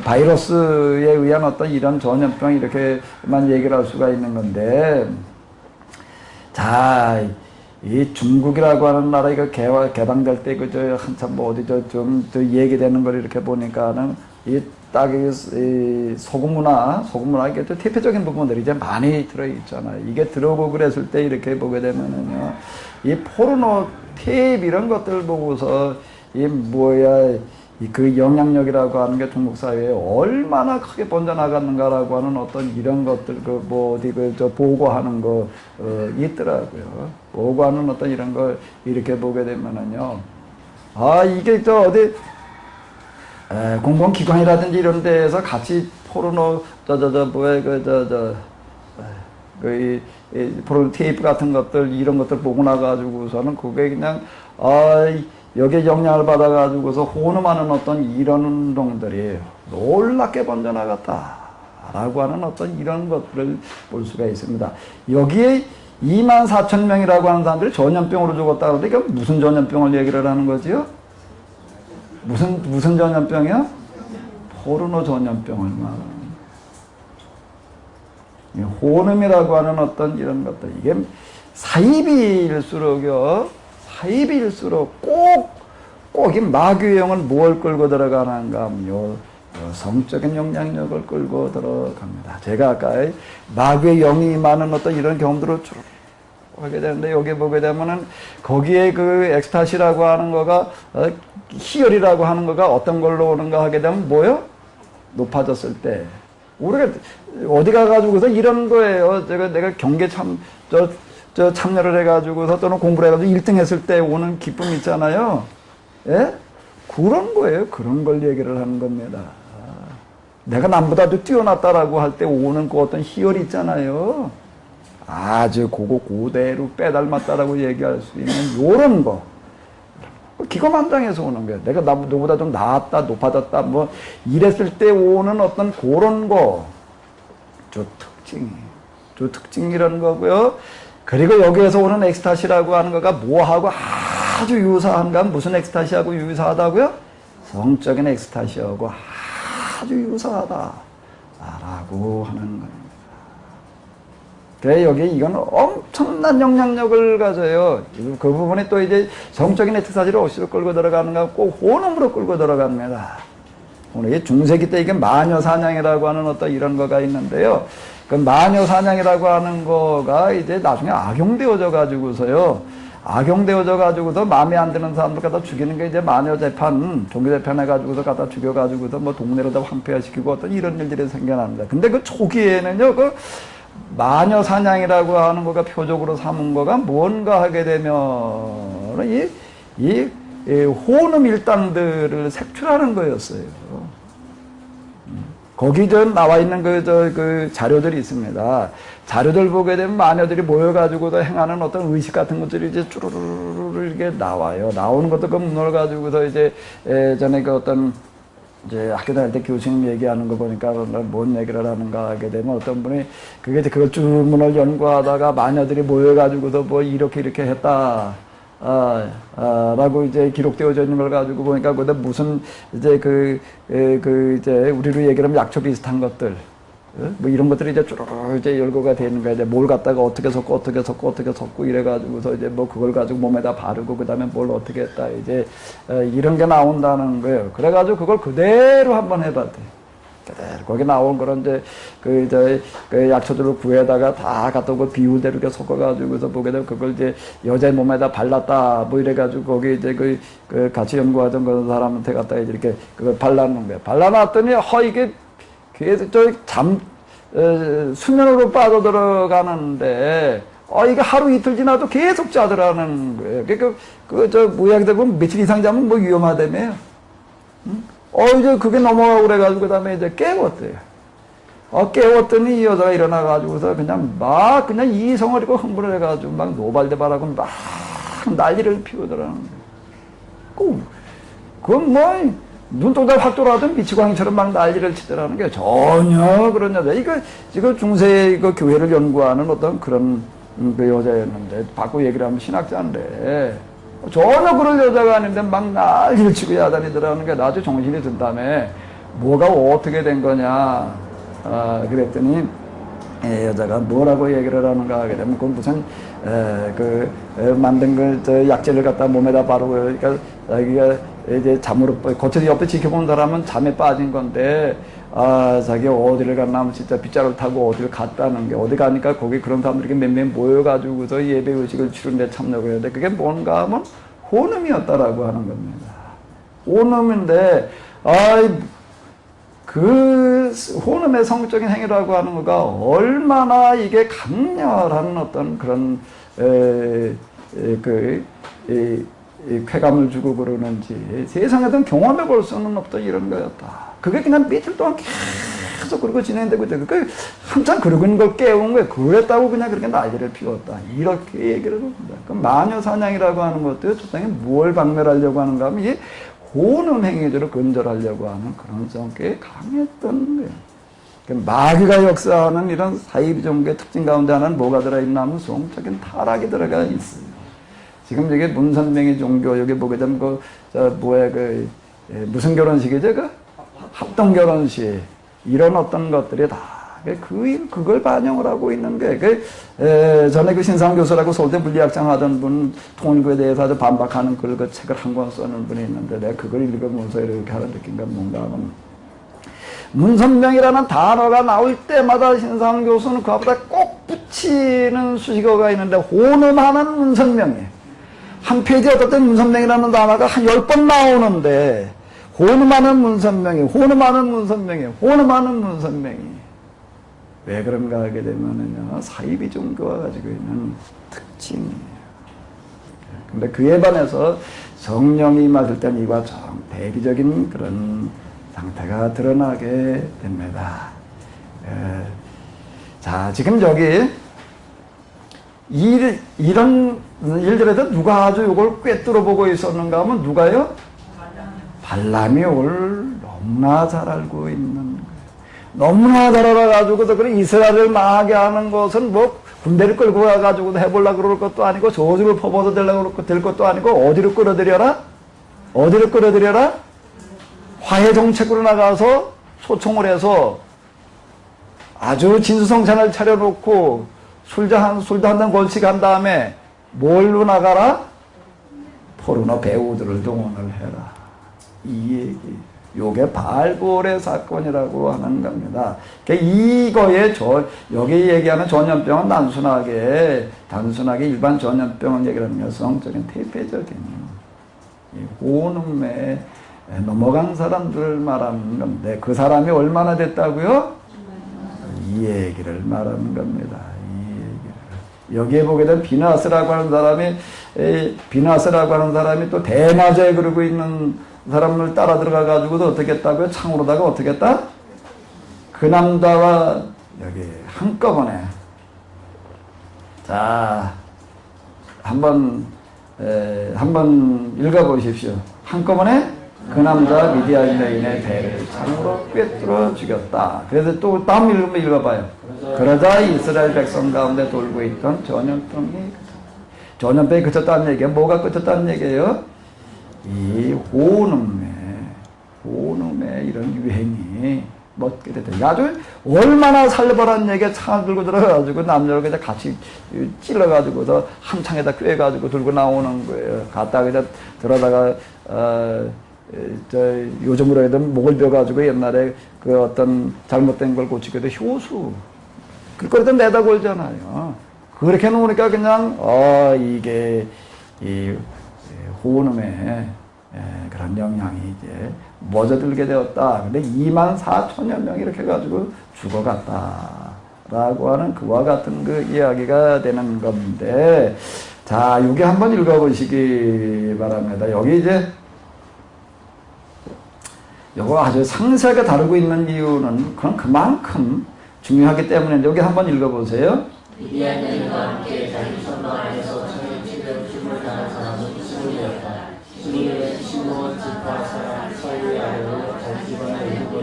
바이러스에 의한 어떤 이런 전염병 이렇게만 얘기를 할 수가 있는 건데, 자, 이 중국이라고 하는 나라 이거 개방될 때 한참 어디 좀 얘기되는 걸 이렇게 보니까는 이 소금 문화 이게 또 대표적인 부분들이 이제 많이 들어있잖아요. 이게 들어오고 그랬을 때 이렇게 보게 되면은요, 이 포르노 테이프 이런 것들 보고서 그 영향력이라고 하는 게 중국 사회에 얼마나 크게 번져나갔는가라고 하는 어떤 이런 것들 보고하는 거 있더라고요. 보고하는 어떤 이런 걸 이렇게 보게 되면은요, 이게 어디 공공기관이라든지 이런 데에서 같이 포르노 포르노 테이프 같은 것들 이런 것들 보고 나가지고서는 그게 그냥 여기에 영향을 받아가지고서 호응하는 어떤 이런 놈들이 놀랍게 번져나갔다라고 하는 어떤 이런 것들을 볼 수가 있습니다. 여기에 24,000명이라고 하는 사람들이 전염병으로 죽었다 그러는데, 이게 무슨 전염병을 얘기를 하는 거지요? 무슨 전염병이요? 포르노 전염병을 말하는. 호름이라고 하는 어떤 이런 것들, 이게 사이비일수록요, 꼭 이 마귀의 영을 뭘 끌고 들어가는가 하면요, 성적인 영향력을 끌고 들어갑니다. 제가 아까 마귀의 영이 많은 어떤 이런 경험들을 쭉 하게 되는데, 여기 보게 되면은 거기에 그 엑스타시라고 하는 거가 희열이라고 하는 거가 어떤 걸로 오는가 하게 되면 뭐요? 높아졌을 때. 우리가 어디 가가지고서 이런 거예요. 내가 경계 참여를 해가지고서 또는 공부를 해가지고 1등 했을 때 오는 기쁨 있잖아요. 예? 그런 거예요. 그런 걸 얘기를 하는 겁니다. 내가 남보다도 뛰어났다라고 할 때 오는 그 어떤 희열이 있잖아요. 아주 그대로 빼닮았다라고 얘기할 수 있는 요런 거. 기고만장해서 오는 거예요. 내가 너보다 좀 나았다, 높아졌다, 이랬을 때 오는 어떤 그런 거. 저 특징이라는 거고요. 그리고 여기에서 오는 엑스타시라고 하는 거가 뭐하고 아주 유사한가? 무슨 엑스타시하고 유사하다고요? 성적인 엑스타시하고 아주 유사하다라고 하는 겁니다. 그래, 이건 엄청난 영향력을 가져요. 그 부분에 또 이제 성적인 엑스타시를 어디로 끌고 들어가는 거, 꼭 호놈으로 끌고 들어갑니다. 오늘 중세기 때 이게 마녀 사냥이라고 하는 어떤 이런 거가 있는데요. 그 마녀 사냥이라고 하는 거가 이제 나중에 악용되어져 가지고서요. 마음에 안 드는 사람들 갖다 죽이는 게 이제 마녀 재판, 종교 재판 해가지고서 갖다 죽여가지고서 동네로다 황폐화시키고 어떤 이런 일들이 생겨납니다. 근데 그 초기에는요, 그 마녀 사냥이라고 하는 거가 표적으로 삼은 거가 뭔가 하게 되면 이 호놈 일당들을 색출하는 거였어요. 거기 나와 있는 그 자료들이 있습니다. 자료들 보게 되면 마녀들이 모여가지고도 행하는 어떤 의식 같은 것들이 이제 쭈루루루 이렇게 나와요. 나오는 것도 그 문을 가지고서 이제 전에 그 어떤 이제 학교 다닐 때 교수님 얘기하는 거 보니까 뭔 얘기를 하는가 하게 되면 어떤 분이 그게 이제 그걸 주문을 연구하다가 마녀들이 모여가지고서 뭐 이렇게 했다. 라고 이제 기록되어져 있는 걸 가지고 보니까 그때 무슨 이제 이제 우리로 얘기하면 약초 비슷한 것들 뭐 이런 것들이 이제 쭉 이제 열거가 되는 거야. 이제 뭘 갖다가 어떻게 섞고 이래가지고서 이제 뭐 그걸 가지고 몸에다 바르고 그 다음에 뭘 어떻게 했다. 이제 이런 게 나온다는 거예요. 그래가지고 그걸 그대로 한번 해봤대. 그대로 거기 나온 그런 이제 그 약초들을 구해다가 다 갖다 오고 비율대로 이렇게 섞어가지고서 보게 되면 그걸 이제 여자의 몸에다 발랐다. 뭐 이래가지고 거기 이제 그 같이 연구하던 그런 사람한테 갖다 이렇게 그걸 발라놓은 거야. 발라놨더니 이게 계속 수면으로 빠져들어가는데, 이게 하루 이틀 지나도 계속 자더라는 거예요. 모양대로 보면 며칠 이상 자면 뭐 위험하다며요. 응? 이제 그게 넘어가고 그래가지고, 그 다음에 이제 깨웠대요. 깨웠더니 이 여자가 일어나가지고서 그냥 이성을 이고 흥분을 해가지고 막 노발대발하고 막 난리를 피우더라는 거예요. 그건 뭐, 눈동자 확 돌아가던 미치광이처럼 막 난리를 치더라는 게 전혀 그런 여자. 이거 중세 교회를 연구하는 어떤 그런 그 여자였는데, 바꾸 얘기를 하면 신학자인데, 전혀 그런 여자가 아닌데 막 난리를 치고 야단이더라는 게 나중에 정신이 든 다음에 뭐가 어떻게 된 거냐. 그랬더니, 여자가 뭐라고 얘기를 하는가 하게 되면, 그건 무슨, 만든 약재를 갖다 몸에다 바르고, 그러니까, 자기가 이제 잠으로, 거쳐서 옆에 지켜본 사람은 잠에 빠진 건데, 자기가 어디를 갔나 하면 진짜 빗자루 타고 어디를 갔다는 게, 어디 가니까 거기 그런 사람들이 몇몇 모여가지고서 예배 의식을 치르는데 참여를 했는데, 그게 뭔가 하면 혼음이었다라고 하는 겁니다. 혼음인데, 그 혼음의 성적인 행위라고 하는 거가 얼마나 이게 강렬한 어떤 그런 쾌감을 주고 그러는지 세상에든 경험해 볼 수는 없던 이런 거였다. 그게 그냥 며칠 동안 계속 그러고 진행되고 그 한참 그러고 있는 걸 깨운 거예요. 그랬다고 그냥 그렇게 난리를 피웠다. 이렇게 얘기를 합니다. 그 마녀 사냥이라고 하는 것도 세상에 뭘 박멸하려고 하는가 하면 이게 혼음 행위들을 근절하려고 하는 그런 성격이 강했던 거예요. 마귀가 역사하는 이런 사이비 종교의 특징 가운데 하나는 뭐가 들어있나 하면 성적인 타락이 들어가 있어요. 지금 여기 문선명의 종교, 여기 보게 되면 무슨 결혼식이죠? 합동 결혼식. 이런 어떤 것들이 다, 그걸 반영을 하고 있는 게, 전에 그 신상교수라고 서울대 물리학장 하던 분, 통일교에 대해서 아주 반박하는 그 책을 한 권 써는 분이 있는데, 내가 그걸 읽으면서 이렇게 하는 느낀가 뭔가 하면, 문선명이라는 단어가 나올 때마다 신상교수는 그 앞에다 꼭 붙이는 수식어가 있는데, 혼음하는 문선명이에요. 한 페이지에 어떤 문선명이라는 단어가 한 10번 나오는데, 혼음하는 문선명이. 왜 그런가 하게 되면은요, 사이비 종교가 가지고 있는 특징이에요. 근데 그에 반해서 성령이 임하실 때는 이와 정 대비적인 그런 상태가 드러나게 됩니다. 자, 지금 저기, 이런 일들에서 누가 아주 이걸 꿰뚫어 보고 있었는가 하면 누가요? 발람이 이걸 너무나 잘 알고 있는 거예요. 너무나 잘 알아가지고서 그런 이스라엘을 망하게 하는 것은 뭐 군대를 끌고 가가지고 해보려고 그럴 것도 아니고 저주를 퍼부어서 될 것도 아니고 어디로 끌어들여라? 화해 정책으로 나가서 소총을 해서 아주 진수성찬을 차려놓고 술도 한 잔 걸치게 한 다음에 뭘로 나가라? 포르노 배우들을 동원을 해라. 이 얘기. 요게 발볼의 사건이라고 하는 겁니다. 이거에 여기 얘기하는 전염병은 단순하게 일반 전염병을 얘기하는 여성적인 태폐적인 혼음에 넘어간 사람들을 말하는 건데 그 사람이 얼마나 됐다고요? 이 얘기를 말하는 겁니다. 여기에 보게 되면 비나스라고 하는 사람이 또 대낮에 그러고 있는 사람을 따라 들어가 가지고도 어떻게 했다고요? 창으로다가 어떻게 했다? 그 남자와 여기 한꺼번에 자 한번 읽어보십시오. 한꺼번에 그 남자 미디안 여인의 배를 창으로 꿰뚫어 죽였다. 그래서 또 다음 읽어봐요. 그러자 이스라엘 백성 가운데 돌고 있던 전염병이 그쳤다는 얘기예요. 뭐가 그쳤다는 얘기예요? 이 호놈의 이런 유행이 멎게 되더라. 아주 얼마나 살벌한 얘기에 창을 들고 들어가가지고 남녀를 그냥 같이 찔러가지고서 함창에다 꿰가지고 들고 나오는 거예요. 갔다 그냥 들어다가 요즘으로 해도 목을 벼가지고 옛날에 그 어떤 잘못된 걸 고치기도 효수 그거에다 내다 걸잖아요. 그렇게 놓으니까 그냥 이게 이 호놈의 그런 영향이 이제 멎어들게 되었다. 근데 24,000여 명이 이렇게 해가지고 죽어갔다. 라고 하는 그와 같은 그 이야기가 되는 건데, 자, 요게 한번 읽어보시기 바랍니다. 여기 이제, 요거 아주 상세하게 다루고 있는 이유는 그만큼 중요하기 때문에 여기 한번 읽어보세요. 미디안 여인과 함께 자기 선방 안에서 1700을 당한 사람은 20이었다. 20은 시므온 지파 사람 사울의 아들로 자기 집안에 이르고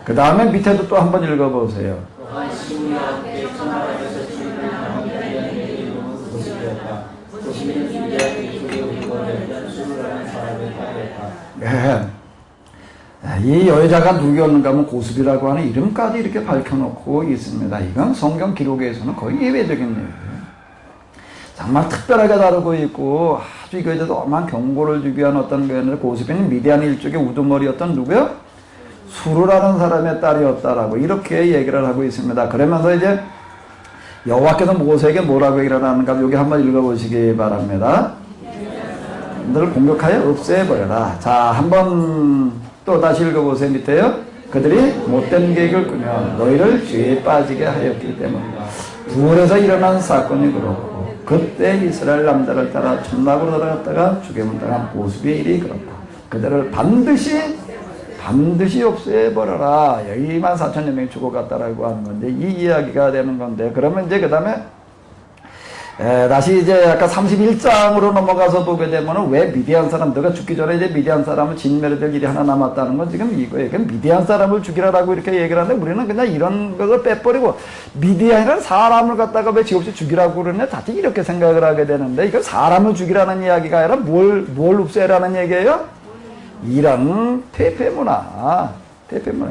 그 다음에 밑에도 또 한번 읽어보세요. 또한 시므와 함께 선방 안에서 주인을 당한 미디안 여인의 이름은 고시비였다. 고시비는 미디안 이쪽에 우리가 되었던 수르라는 사람의 딸이었다. 이 여자가 누구였는가 하면 고수비라고 하는 이름까지 이렇게 밝혀놓고 있습니다. 이건 성경 기록에서는 거의 예외적인 얘기예요. 정말 특별하게 다루고 있고 아주 이거에도 엄한 경고를 주기 위한 어떤 거였는데 고수비는 미디안 일족의 우두머리였던 누구요? 수르라는 사람의 딸이었다라고 이렇게 얘기를 하고 있습니다. 그러면서 이제 여호와께서 모세에게 뭐라고 얘기를 하는가 여기 한번 읽어보시기 바랍니다. 너를 공격하여 없애버려라. 자, 한번 또 다시 읽어보세요. 밑에요. 그들이 못된 계획을 꾸며 너희를 죄에 빠지게 하였기 때문이다. 부월에서 일어난 사건이 그렇고 그때 이스라엘 남자를 따라 천막으로 들어갔다가 죽임을 당한 고수비의 일이 그렇고 그들을 반드시 없애버려라. 24,000여 명이 죽어갔다라고 하는 건데 이 이야기가 되는 건데 그러면 이제 그 다음에 다시 이제 아까 31장으로 넘어가서 보게 되면은 왜 미디안 사람들가 죽기 전에 이제 미디안 사람을 진멸해야 일이 하나 남았다는 건 지금 이거예요. 미디안 사람을 죽이라라고 이렇게 얘기를 하는데 우리는 그냥 이런 것을 빼버리고 미디안이라는 사람을 갖다가 왜 지없이 죽이라고 그러냐 다시 이렇게 생각을 하게 되는데 이거 사람을 죽이라는 이야기가 아니라 뭘 없애라는 얘기예요? 이런 퇴폐문화,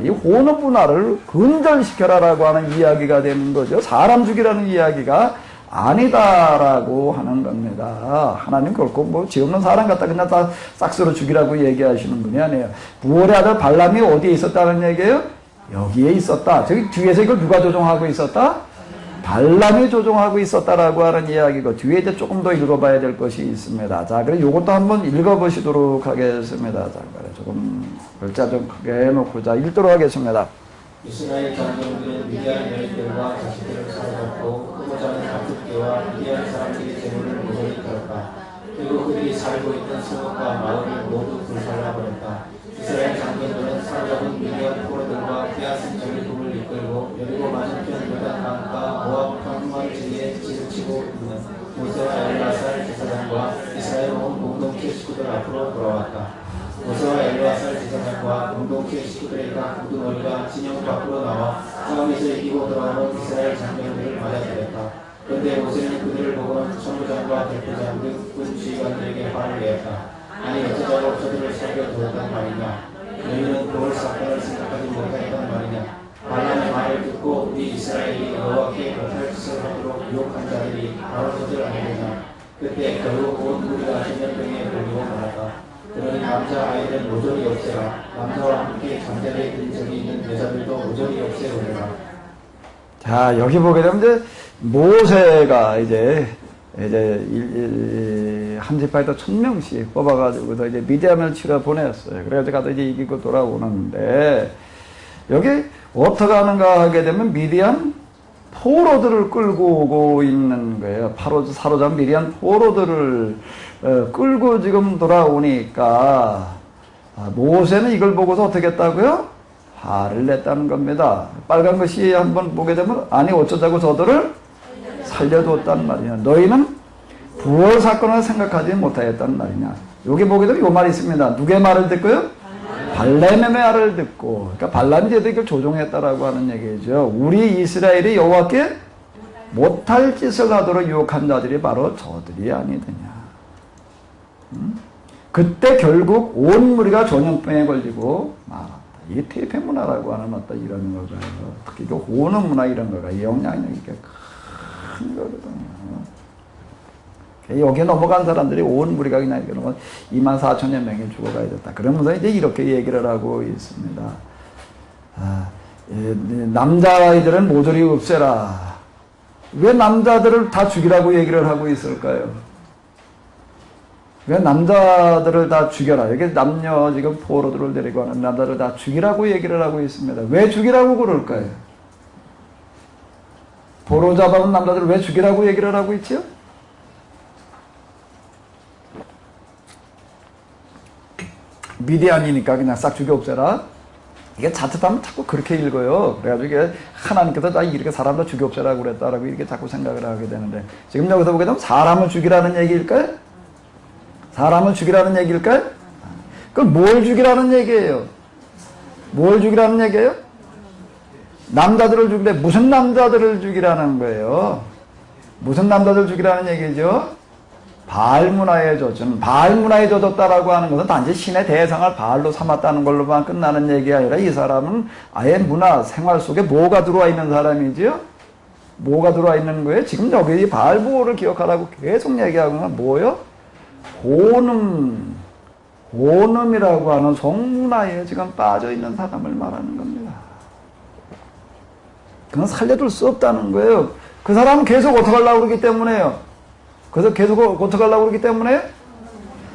이 혼업 문화를 근절시켜라라고 하는 이야기가 되는 거죠. 사람 죽이라는 이야기가 아니다라고 하는 겁니다. 하나님 결코 뭐 죄 없는 사람 갖다 그냥 다 싹스로 죽이라고 얘기하시는 분이 아니에요. 부월의 아들 발람이 어디에 있었다는 얘기예요? 여기에 있었다. 저기 뒤에서 이걸 누가 조종하고 있었다? 발람이 조종하고 있었다라고 하는 이야기고 뒤에 이제 조금 더 읽어봐야 될 것이 있습니다. 자, 그럼 이것도 한번 읽어보시도록 하겠습니다. 자, 조금 글자 좀 크게 해놓고 자 읽도록 하겠습니다. 이스라엘 장정들은 미디안 여인들과 자식들을 사로잡고 후보자는 가축개와 미디안 사람들이 재물을 모조리 털었다. 그리고 그들이 살고 있던 성읍과 마을을 모두 불살라버렸다. 이스라엘 장정들은 사로잡은 미디안 포로들과 빼앗은 전리품을 이끌고 여리고 맞은편 요단 강가 모압 강만지에 지르치고 있는 모세와 엘라살 제사장과 이스라엘 온 공동체 식구들 앞으로 돌아왔다. 모세와 엘르아살 제사장과 공동체 식구들과 우두머리가 진영 밖으로 나와 싸움에서 이기고 돌아오는 이스라엘 장병들을 맞아들였다. 그런데 모세는 그들을 보고는 천부장과 대표장 등 군지휘관들에게 화를 내었다. 아니 어쩌자고 저들을 살려두었단 말이냐. 너희는 볼 사건을 생각하지 못하였단 말이냐. 발람의 말을 듣고 우리 이스라엘이 여호와께 못할 짓을 하도록 유혹한 자들이 바로 저들 아니느냐. 그때 결국 온 무리가 전염병에 걸리고 말았다. 그러니 남자 아이를 모조리 없애라. 남자와 함께 잠자리에 든 적이 있는 여자들도 모조리 없애오려라. 자, 여기 보게 되면 이제 모세가 이제 한 지파에도 1000명씩 뽑아가지고서 이제 미디안을 치러 보냈어요. 그래가지고 가서 이제 이기고 돌아오는데 여기 어떻게 하는가 하게 되면 미디안 포로들을 끌고 오고 있는 거예요. 사로잡은 미디안 포로들을 끌고 지금 돌아오니까 모세는 이걸 보고서 어떻게 했다고요? 화를 냈다는 겁니다. 빨간 것이 한번 보게 되면 아니 어쩌자고 저들을 살려두었단 말이냐. 너희는 부월 사건을 생각하지 못하였단 말이냐. 여기 보게 되면 이 말이 있습니다. 누구의 말을 듣고요? 발람의 말을 듣고, 그러니까 발람이 제도 이걸 조종했다라고 하는 얘기죠. 우리 이스라엘이 여호와께 못할 짓을 하도록 유혹한 자들이 바로 저들이 아니더냐. 그때 결국 온 무리가 전염병에 걸리고 말았다. 이게 퇴폐 문화라고 하는 어떤 이런 거가요. 특히 그 호는 문화 이런 거가 영향력이 큰 거거든요. 여기에 넘어간 사람들이 온 무리가 그냥 24,000여 명이 죽어가야 됐다. 그러면서 이제 이렇게 얘기를 하고 있습니다. 남자아이들은 모조리 없애라. 왜 남자들을 다 죽이라고 얘기를 하고 있을까요? 왜 남자들을 다 죽여라. 여기 남녀 지금 포로들을 데리고 하는 남자들을 다 죽이라고 얘기를 하고 있습니다. 왜 죽이라고 그럴까요? 포로 잡아온 남자들을 왜 죽이라고 얘기를 하고 있지요? 미디안이니까 그냥 싹 죽여 없애라. 이게 자칫하면 자꾸 그렇게 읽어요. 그래가지고 이게 하나님께서 다 이렇게 사람들 죽여 없애라고 그랬다라고 이렇게 자꾸 생각을 하게 되는데, 지금 여기서 보게 되면 사람을 죽이라는 얘기일까요? 사람을 죽이라는 얘기일까요? 그럼 뭘 죽이라는 얘기예요? 뭘 죽이라는 얘기예요? 남자들을 죽이래. 무슨 남자들을 죽이라는 거예요? 무슨 남자들을 죽이라는 얘기죠? 바알 문화에 젖은, 바알 문화에 젖었다라고 하는 것은 단지 신의 대상을 바알로 삼았다는 걸로만 끝나는 얘기가 아니라 이 사람은 아예 문화, 생활 속에 뭐가 들어와 있는 사람이지요? 뭐가 들어와 있는 거예요? 지금 여기 바알 부호를 기억하라고 계속 얘기하는 건 뭐예요? 호놈이라고 하는 성문화에 지금 빠져 있는 사람을 말하는 겁니다. 그건 살려둘 수 없다는 거예요. 그 사람은 계속 어떻게 하려고 그러기 때문에요. 그래서 계속 어떻게 하려고 그러기 때문에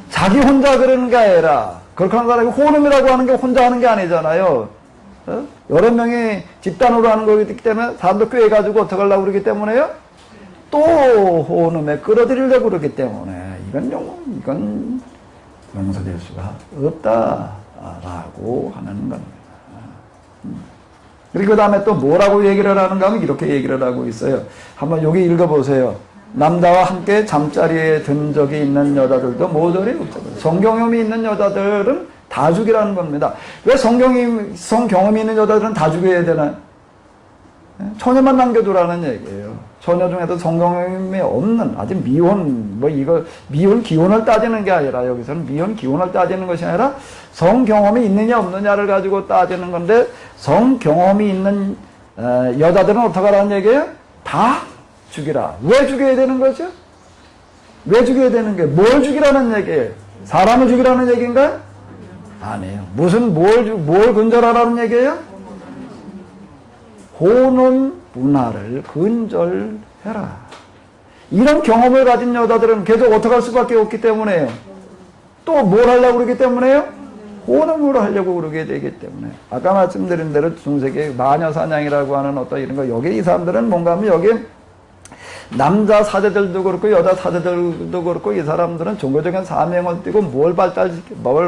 자기 혼자 그러는 게 아니라, 그렇게 하는 사람이 호놈이라고 하는 게 혼자 하는 게 아니잖아요. 여러 명이 집단으로 하는 거기 때문에 사람들 꿰가지고 어떻게 하려고 그러기 때문에요. 또 호놈에 끌어들이려고 그러기 때문에 이건 용서될 수가 없다라고 하는 겁니다. 그리고 그 다음에 또 뭐라고 얘기를 하는가 하면 이렇게 얘기를 하고 있어요. 한번 여기 읽어보세요. 남자와 함께 잠자리에 든 적이 있는 여자들도 모조리 없어요. 성경험이 있는 여자들은 다 죽이라는 겁니다. 왜 성경험이 있는 여자들은 다 죽여야 되나요? 처녀만 남겨두라는 얘기예요. 처녀 중에도 성경험이 없는, 아직 미혼, 미혼 기혼을 따지는 게 아니라, 여기서는 미혼 기혼을 따지는 것이 아니라 성경험이 있느냐 없느냐를 가지고 따지는 건데, 성경험이 있는 여자들은 어떻게 하라는 얘기예요? 다 죽이라. 왜 죽여야 되는 거죠? 왜 죽여야 되는 게, 뭘 죽이라는 얘기예요? 사람을 죽이라는 얘기인가요? 아니에요. 뭘 근절하라는 얘기예요? 호놈 문화를 근절해라. 이런 경험을 가진 여자들은 계속 어떻게 할 수밖에 없기 때문에요. 또 뭘 하려고 그러기 때문에요? 호놈으로 하려고 그러게 되기 때문에. 아까 말씀드린 대로 중세기 마녀사냥이라고 하는 어떤 이런 거, 여기 이 사람들은 뭔가 하면 여기 남자 사제들도 그렇고 여자 사제들도 그렇고 이 사람들은 종교적인 사명을 띠고 뭘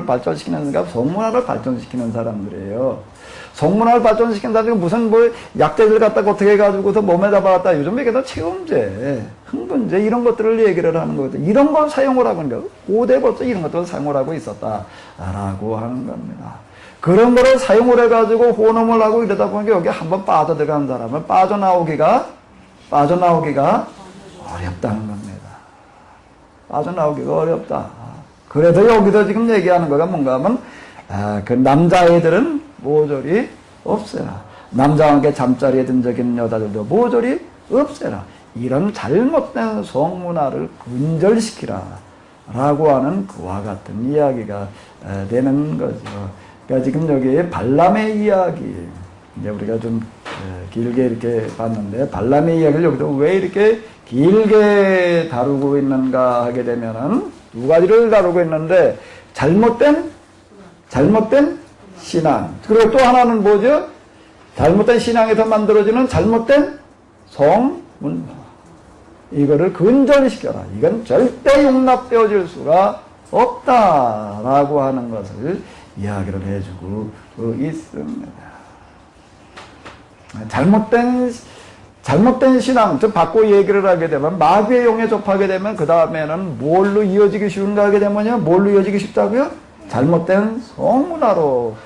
발전시키는가? 성문화를 발전시키는 사람들이에요. 성문화를 발전시킨 사람들이 무슨 약재들 갖다가 어떻게 해가지고서 몸에다 박았다. 요즘 얘기하다 체험제, 흥분제 이런 것들을 얘기를 하는 거거든요. 이런 걸 사용을 하고 있는 거예요. 고대부터 이런 것들을 사용을 하고 있었다라고 하는 겁니다. 그런 거를 사용을 해가지고 호놈을 하고 이러다 보니까 여기 한번 빠져들어간 사람은 빠져나오기가 어렵다는 겁니다. 빠져나오기가 어렵다. 그래서 여기서 지금 얘기하는 거가 뭔가 하면, 그 남자애들은 모조리 없애라. 남자와 함께 잠자리에 든 적이 있는 여자들도 모조리 없애라. 이런 잘못된 성문화를 근절시키라. 라고 하는 그와 같은 이야기가 되는 거죠. 그러니까 지금 여기 발람의 이야기, 이제 우리가 좀 길게 이렇게 봤는데, 발람의 이야기를 여기서 왜 이렇게 길게 다루고 있는가 하게 되면은 두 가지를 다루고 있는데, 잘못된 신앙. 그리고 또 하나는 뭐죠? 잘못된 신앙에서 만들어지는 잘못된 성문화. 이거를 근절시켜라. 이건 절대 용납되어질 수가 없다라고 하는 것을 이야기를 해주고 있습니다. 잘못된 신앙, 좀 바꿔 얘기를 하게 되면, 마귀의 영에 접하게 되면, 그 다음에는 뭘로 이어지기 쉬운가 하게 되면요? 뭘로 이어지기 쉽다고요? 잘못된 성문화로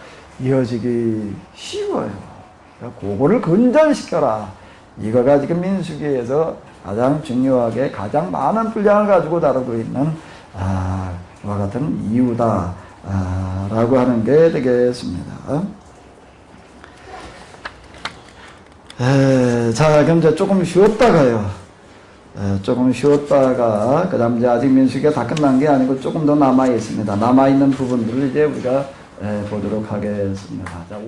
이어지기 쉬워요. 그거를 근절시켜라. 이거가 지금 민수기에서 가장 중요하게 가장 많은 분량을 가지고 다루고 있는 이와 같은 이유다 라고 하는 게 되겠습니다. 자, 그럼 이제 조금 쉬었다가요. 조금 쉬었다가 그 다음 이제 아직 민수기가 다 끝난 게 아니고 조금 더 남아 있습니다. 남아 있는 부분들을 이제 우리가 보도록 하겠습니다. 자,